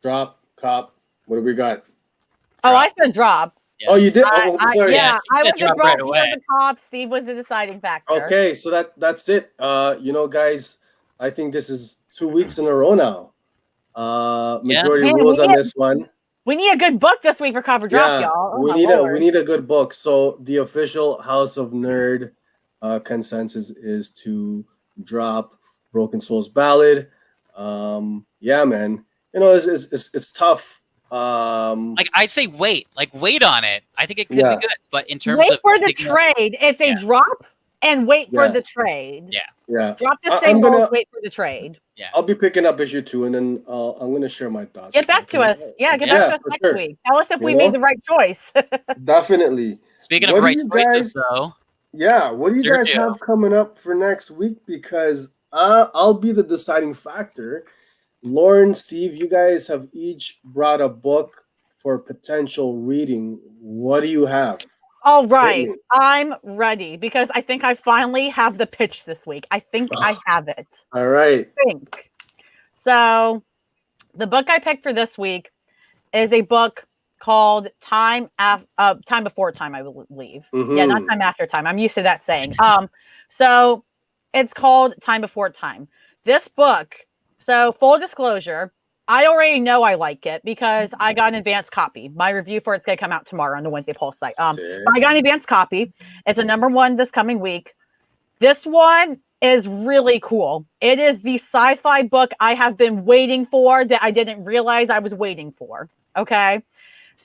Drop, cop. What do we got? Oh, I said drop. Yeah. Oh, you did? Sorry. I was the drop. Right away. You were the cop. Steve was the deciding factor. Okay, so that's it. Guys, I think this is 2 weeks in a row now. Majority rules on this one. We need a good book this week for cover drop, y'all. We need a good book. So the official House of Nerd consensus is to drop Broken Souls Ballad. Man. It's tough. I say wait on it. I think it could be good, but in terms of for the trade, it's a drop and wait for the trade. Yeah. Drop the single, wait for the trade. Yeah. I'll be picking up issue 2, and then I'm gonna share my thoughts. Get back to us. Get back to us next week. Tell us if we made the right choice. Definitely. Speaking of right choices, though. Yeah. What do you guys have coming up for next week? Because I'll be the deciding factor. Lauren, Steve, you guys have each brought a book for potential reading. What do you have? All right. I'm ready because I think I finally have the pitch this week. I think I have it. All right. So the book I picked for this week is a book called Time Before Time, I believe. Yeah, not Time After Time. I'm used to that saying. So it's called Time Before Time. This book, so full disclosure, I already know I like it because I got an advanced copy. My review for it's going to come out tomorrow on the Wednesday Pulse site. I got an advanced copy. It's a #1 this coming week. This one is really cool. It is the sci-fi book I have been waiting for that I didn't realize I was waiting for. Okay.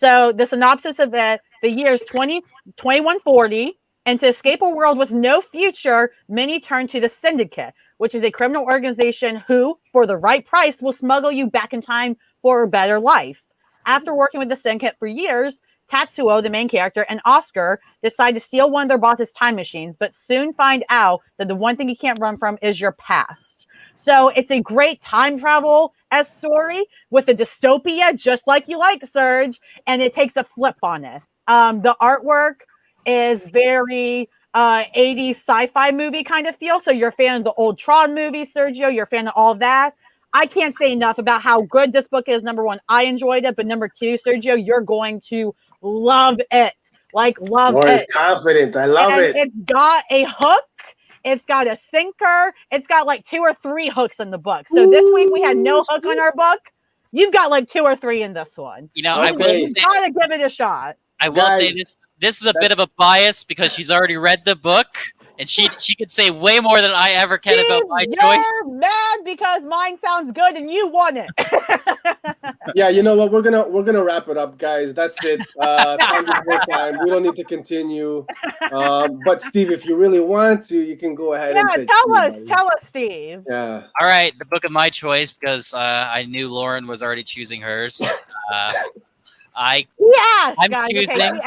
So the synopsis of it, the year is 2140, and to escape a world with no future, many turn to the Syndicate, which is a criminal organization who, for the right price, will smuggle you back in time for a better life. After working with the Syndicate for years, Tatsuo, the main character, and Oscar decide to steal one of their boss's time machines, but soon find out that the one thing you can't run from is your past. So it's a great time travel as story with a dystopia, just like you like, Serge, and it takes a flip on it. The artwork is very 80s sci-fi movie kind of feel. So you're a fan of the old Tron movies, Sergio. You're a fan of all of that. I can't say enough about how good this book is. Number one, I enjoyed it, but number two, Sergio, you're going to love it. Like, love Lauren's it. confident. I love And it. it's got a hook. It's got a sinker. It's got like 2 or 3 hooks in the book. So this week we had no hook on our book. You've got like 2 or 3 in this one. You know, I will Okay. You say, gotta give it a shot. I will say Guys, this is a bit of a bias because she's already read the book and she could say way more than I ever can about my Steve, choice. you're mad because mine sounds good and you won it. Yeah, you know what? We're gonna wrap it up, guys. That's it. Time before time. We don't need to continue. But Steve, if you really want to, you can go ahead and Yeah, pitch tell me, us, buddy. Steve. Yeah. All right, the book of my choice because I knew Lauren was already choosing hers. I'm choosing-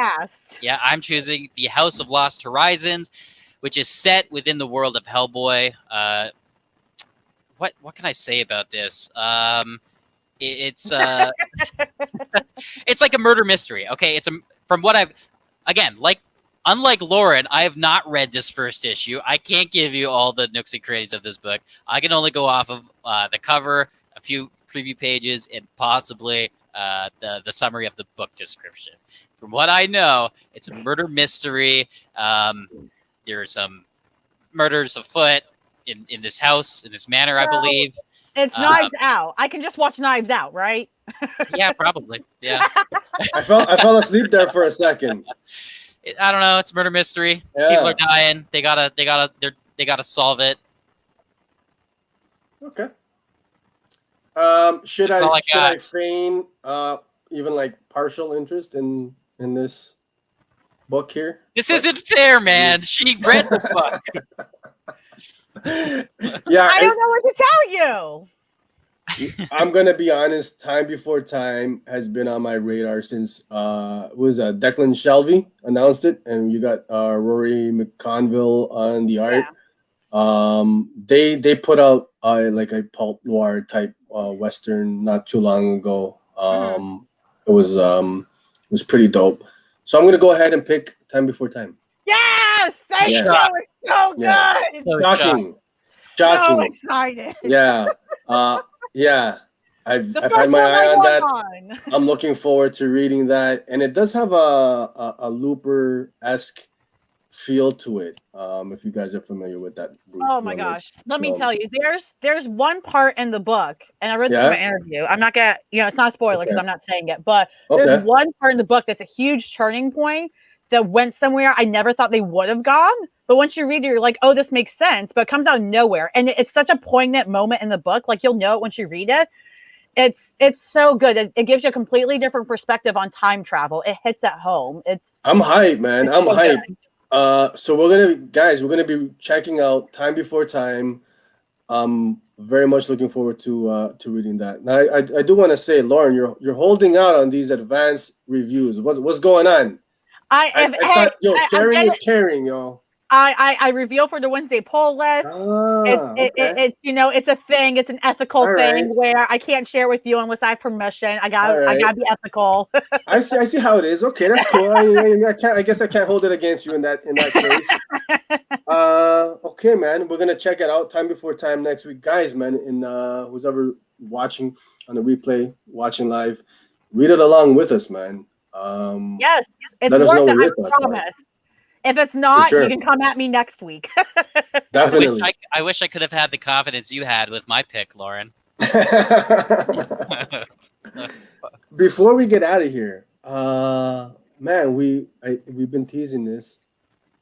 I'm choosing The House of Lost Horizons, which is set within the world of Hellboy. What can I say about this? It's it's like a murder mystery. Okay, from what I've unlike Lauren, I have not read this first issue. I can't give you all the nooks and crannies of this book. I can only go off of the cover, a few preview pages, and possibly the summary of the book description. From what I know, it's a murder mystery. There are some murders afoot in this house, in this manor, I believe. It's Knives Out. I can just watch Knives Out, right? Yeah, probably. Yeah. I fell asleep there for a second. I don't know. It's a murder mystery. Yeah. People are dying. They gotta solve it. Okay. Should That's all I got. I feign even like partial interest in this book here? This isn't fair, man. She read the book. Yeah, I don't know what to tell you. I'm gonna be honest. Time Before Time has been on my radar since Declan Shelby announced it, and you got Rory McConville on the art. Yeah. They put out like a pulp noir type western not too long ago. It was pretty dope. So I'm gonna go ahead and pick Time Before Time. Yes, thank you. It's so good. So Shocking. So excited. Yeah. Yeah. I've had my eye on that. I'm looking forward to reading that, and it does have a Looper-esque feel to it. If you guys are familiar with that. Bruce my gosh, let me tell you, there's one part in the book, and I read this in my interview. I'm not gonna, it's not a spoiler because I'm not saying it, but there's one part in the book that's a huge turning point that went somewhere I never thought they would have gone. But once you read it, you're like, oh, this makes sense, but it comes out of nowhere, and it's such a poignant moment in the book. Like, you'll know it once you read it. It's so good. It gives you a completely different perspective on time travel. It hits at home. I'm hyped, man. I'm hyped. So we're gonna be checking out Time Before Time. Very much looking forward to reading that. Now, I do want to say, Lauren, you're holding out on these advanced reviews. What's going on? Sharing is caring, yo. I reveal for the Wednesday poll list. It's a thing. It's an ethical thing where I can't share with you unless I have permission. I gotta be ethical. I see how it is. Okay, that's cool. I guess I can't hold it against you in that case. Okay, man. We're gonna check it out. Time Before Time next week, guys. Man, and who's ever watching on the replay, watching live, read it along with us, man. Yes, it's worth it. I promise. If it's not, you can come at me next week. Definitely. I wish I could have had the confidence you had with my pick, Lauren. Before we get out of here, man, we've been teasing this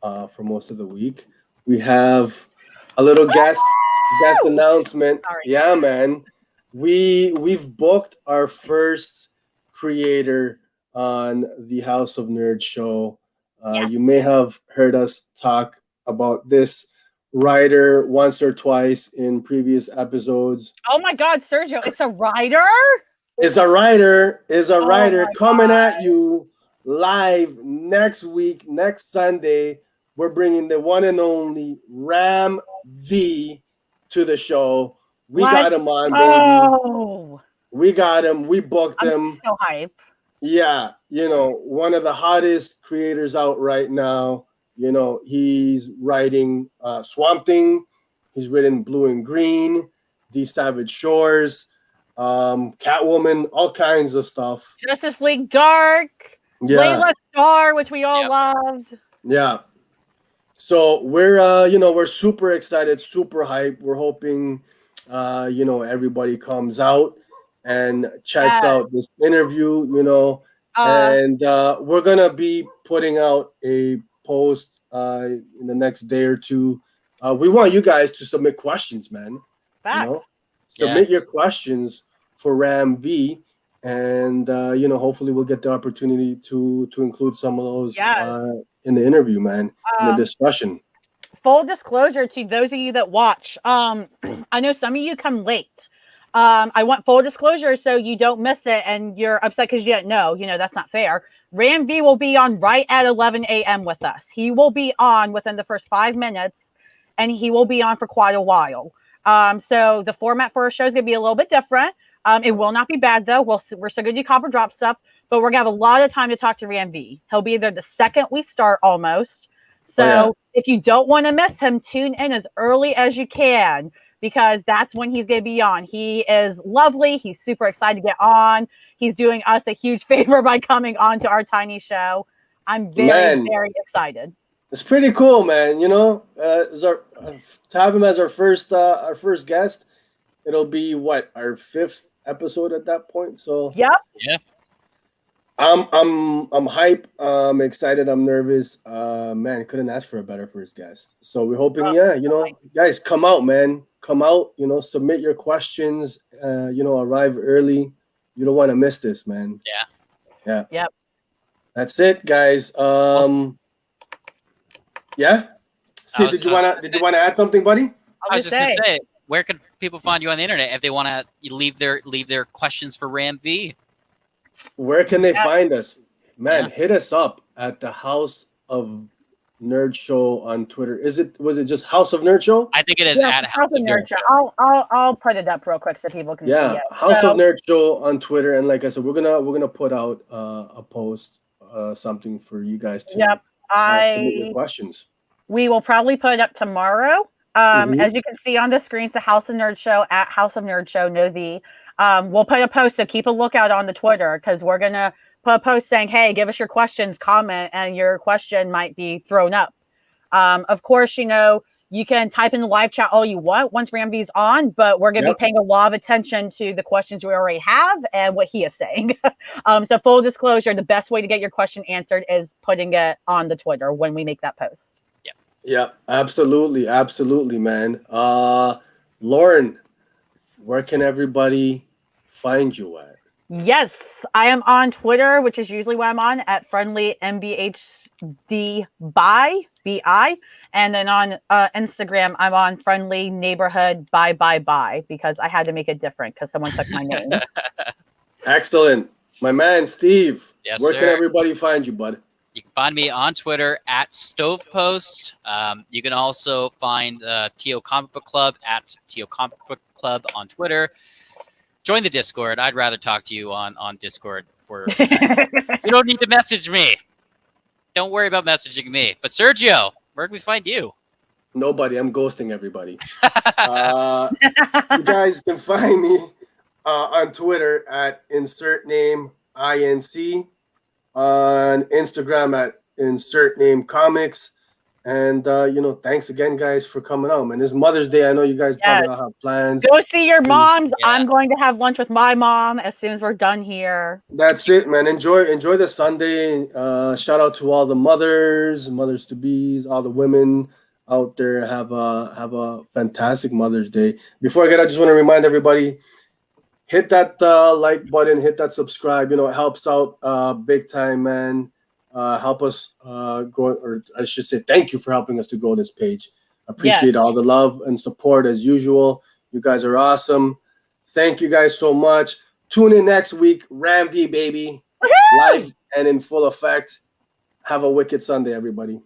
for most of the week. We have a little guest announcement. Sorry. Yeah, man. We've booked our first creator on the House of Nerds show. Yes. You may have heard us talk about this writer once or twice in previous episodes. Oh my God, Sergio, it's a writer? Is a writer Oh my coming God. at you live next week, next Sunday. We're bringing the one and only Ram V to the show. We got him on, baby. Oh, We got him. We booked I'm him. so hype. Yeah, one of the hottest creators out right now. He's writing Swamp Thing. He's written Blue and Green, These Savage Shores, Catwoman, all kinds of stuff. Justice League Dark, Yeah, Layla Starr, which we all Yep. loved. yeah. So we're super excited, super hyped. We're hoping, everybody comes out and checks Yes. out this interview, and we're gonna be putting out a post in the next day or two. We want you guys to submit questions, man. Facts. Submit your questions for Ram V, and hopefully we'll get the opportunity to include some of those Yes. in the interview, man, in the discussion. Full disclosure to those of you that watch. I know some of you come late. I want full disclosure so you don't miss it and you're upset because you didn't know. That's not fair. Ram V will be on right at 11 a.m. with us. He will be on within the first 5 minutes, and he will be on for quite a while. So the format for our show is going to be a little bit different. It will not be bad, though. We're still going to do copper drop stuff, but we're going to have a lot of time to talk to Ram V. He'll be there the second we start almost. So if you don't want to miss him, tune in as early as you can, because that's when he's going to be on. He is lovely. He's super excited to get on. He's doing us a huge favor by coming on to our tiny show. I'm very, very excited. It's pretty cool, man. To have him as our first guest. It'll be our 5th episode at that point. So yep. Yeah. I'm hype. I'm excited. I'm nervous. Man, couldn't ask for a better first guest. So we're hoping, guys, come out, man. Come out. Submit your questions. Arrive early. You don't want to miss this, man. Yeah. Yep. That's it, guys. Yeah. Steve, did you want to add something, buddy? I was just gonna say, where could people find you on the internet if they want to leave their questions for Ram V? Where can they find us? Man, hit us up at the House of Nerd Show on Twitter. Was it just House of Nerd Show? I think it is at House of Nerd Show. I'll put it up real quick so people can see it. House of Nerd Show on Twitter, and like I said, we're gonna put out a post, something for you guys to submit your questions. We will probably put it up tomorrow. As you can see on the screen, it's the House of Nerd Show at House of Nerd Show. We'll put a post, so keep a lookout on the Twitter, because we're gonna put a post saying, "Hey, give us your questions, comment, and your question might be thrown up." Of course, you can type in the live chat all you want once Ram V's on, but we're gonna be paying a lot of attention to the questions we already have and what he is saying. So full disclosure, the best way to get your question answered is putting it on the Twitter when we make that post. Yeah, absolutely, man. Lauren, where can everybody find you at? Yes, I am on Twitter, which is usually what I'm on, at friendly MBHD BI. And then on Instagram, I'm on friendly neighborhood bye, because I had to make it different because someone took my name. Excellent. My man, Steve. Yes, where sir. can everybody find you, bud? You can find me on Twitter at Stovepost. You can also find TO Comic Book Club at TO Comic Book Club on Twitter. Join the Discord. I'd rather talk to you on Discord. You don't need to message me. Don't worry about messaging me. But Sergio, where can we find you? Nobody. I'm ghosting everybody. You guys can find me on Twitter at insert name INC. On Instagram at insert name comics. And thanks again, guys, for coming out, man. It's Mother's Day. I know you guys probably don't have plans. Go see your moms. I'm going to have lunch with my mom as soon as we're done here. That's it, man. Enjoy the Sunday. Shout out to all the mothers to bees, all the women out there. Have a fantastic Mother's Day. Before I get, I just want to remind everybody: hit that like button, hit that subscribe. It helps out big time, man. Help us grow, or I should say, thank you for helping us to grow this page. Appreciate all the love and support as usual. You guys are awesome. Thank you guys so much. Tune in next week. Ramsey, baby. Woohoo! Live and in full effect. Have a wicked Sunday, everybody.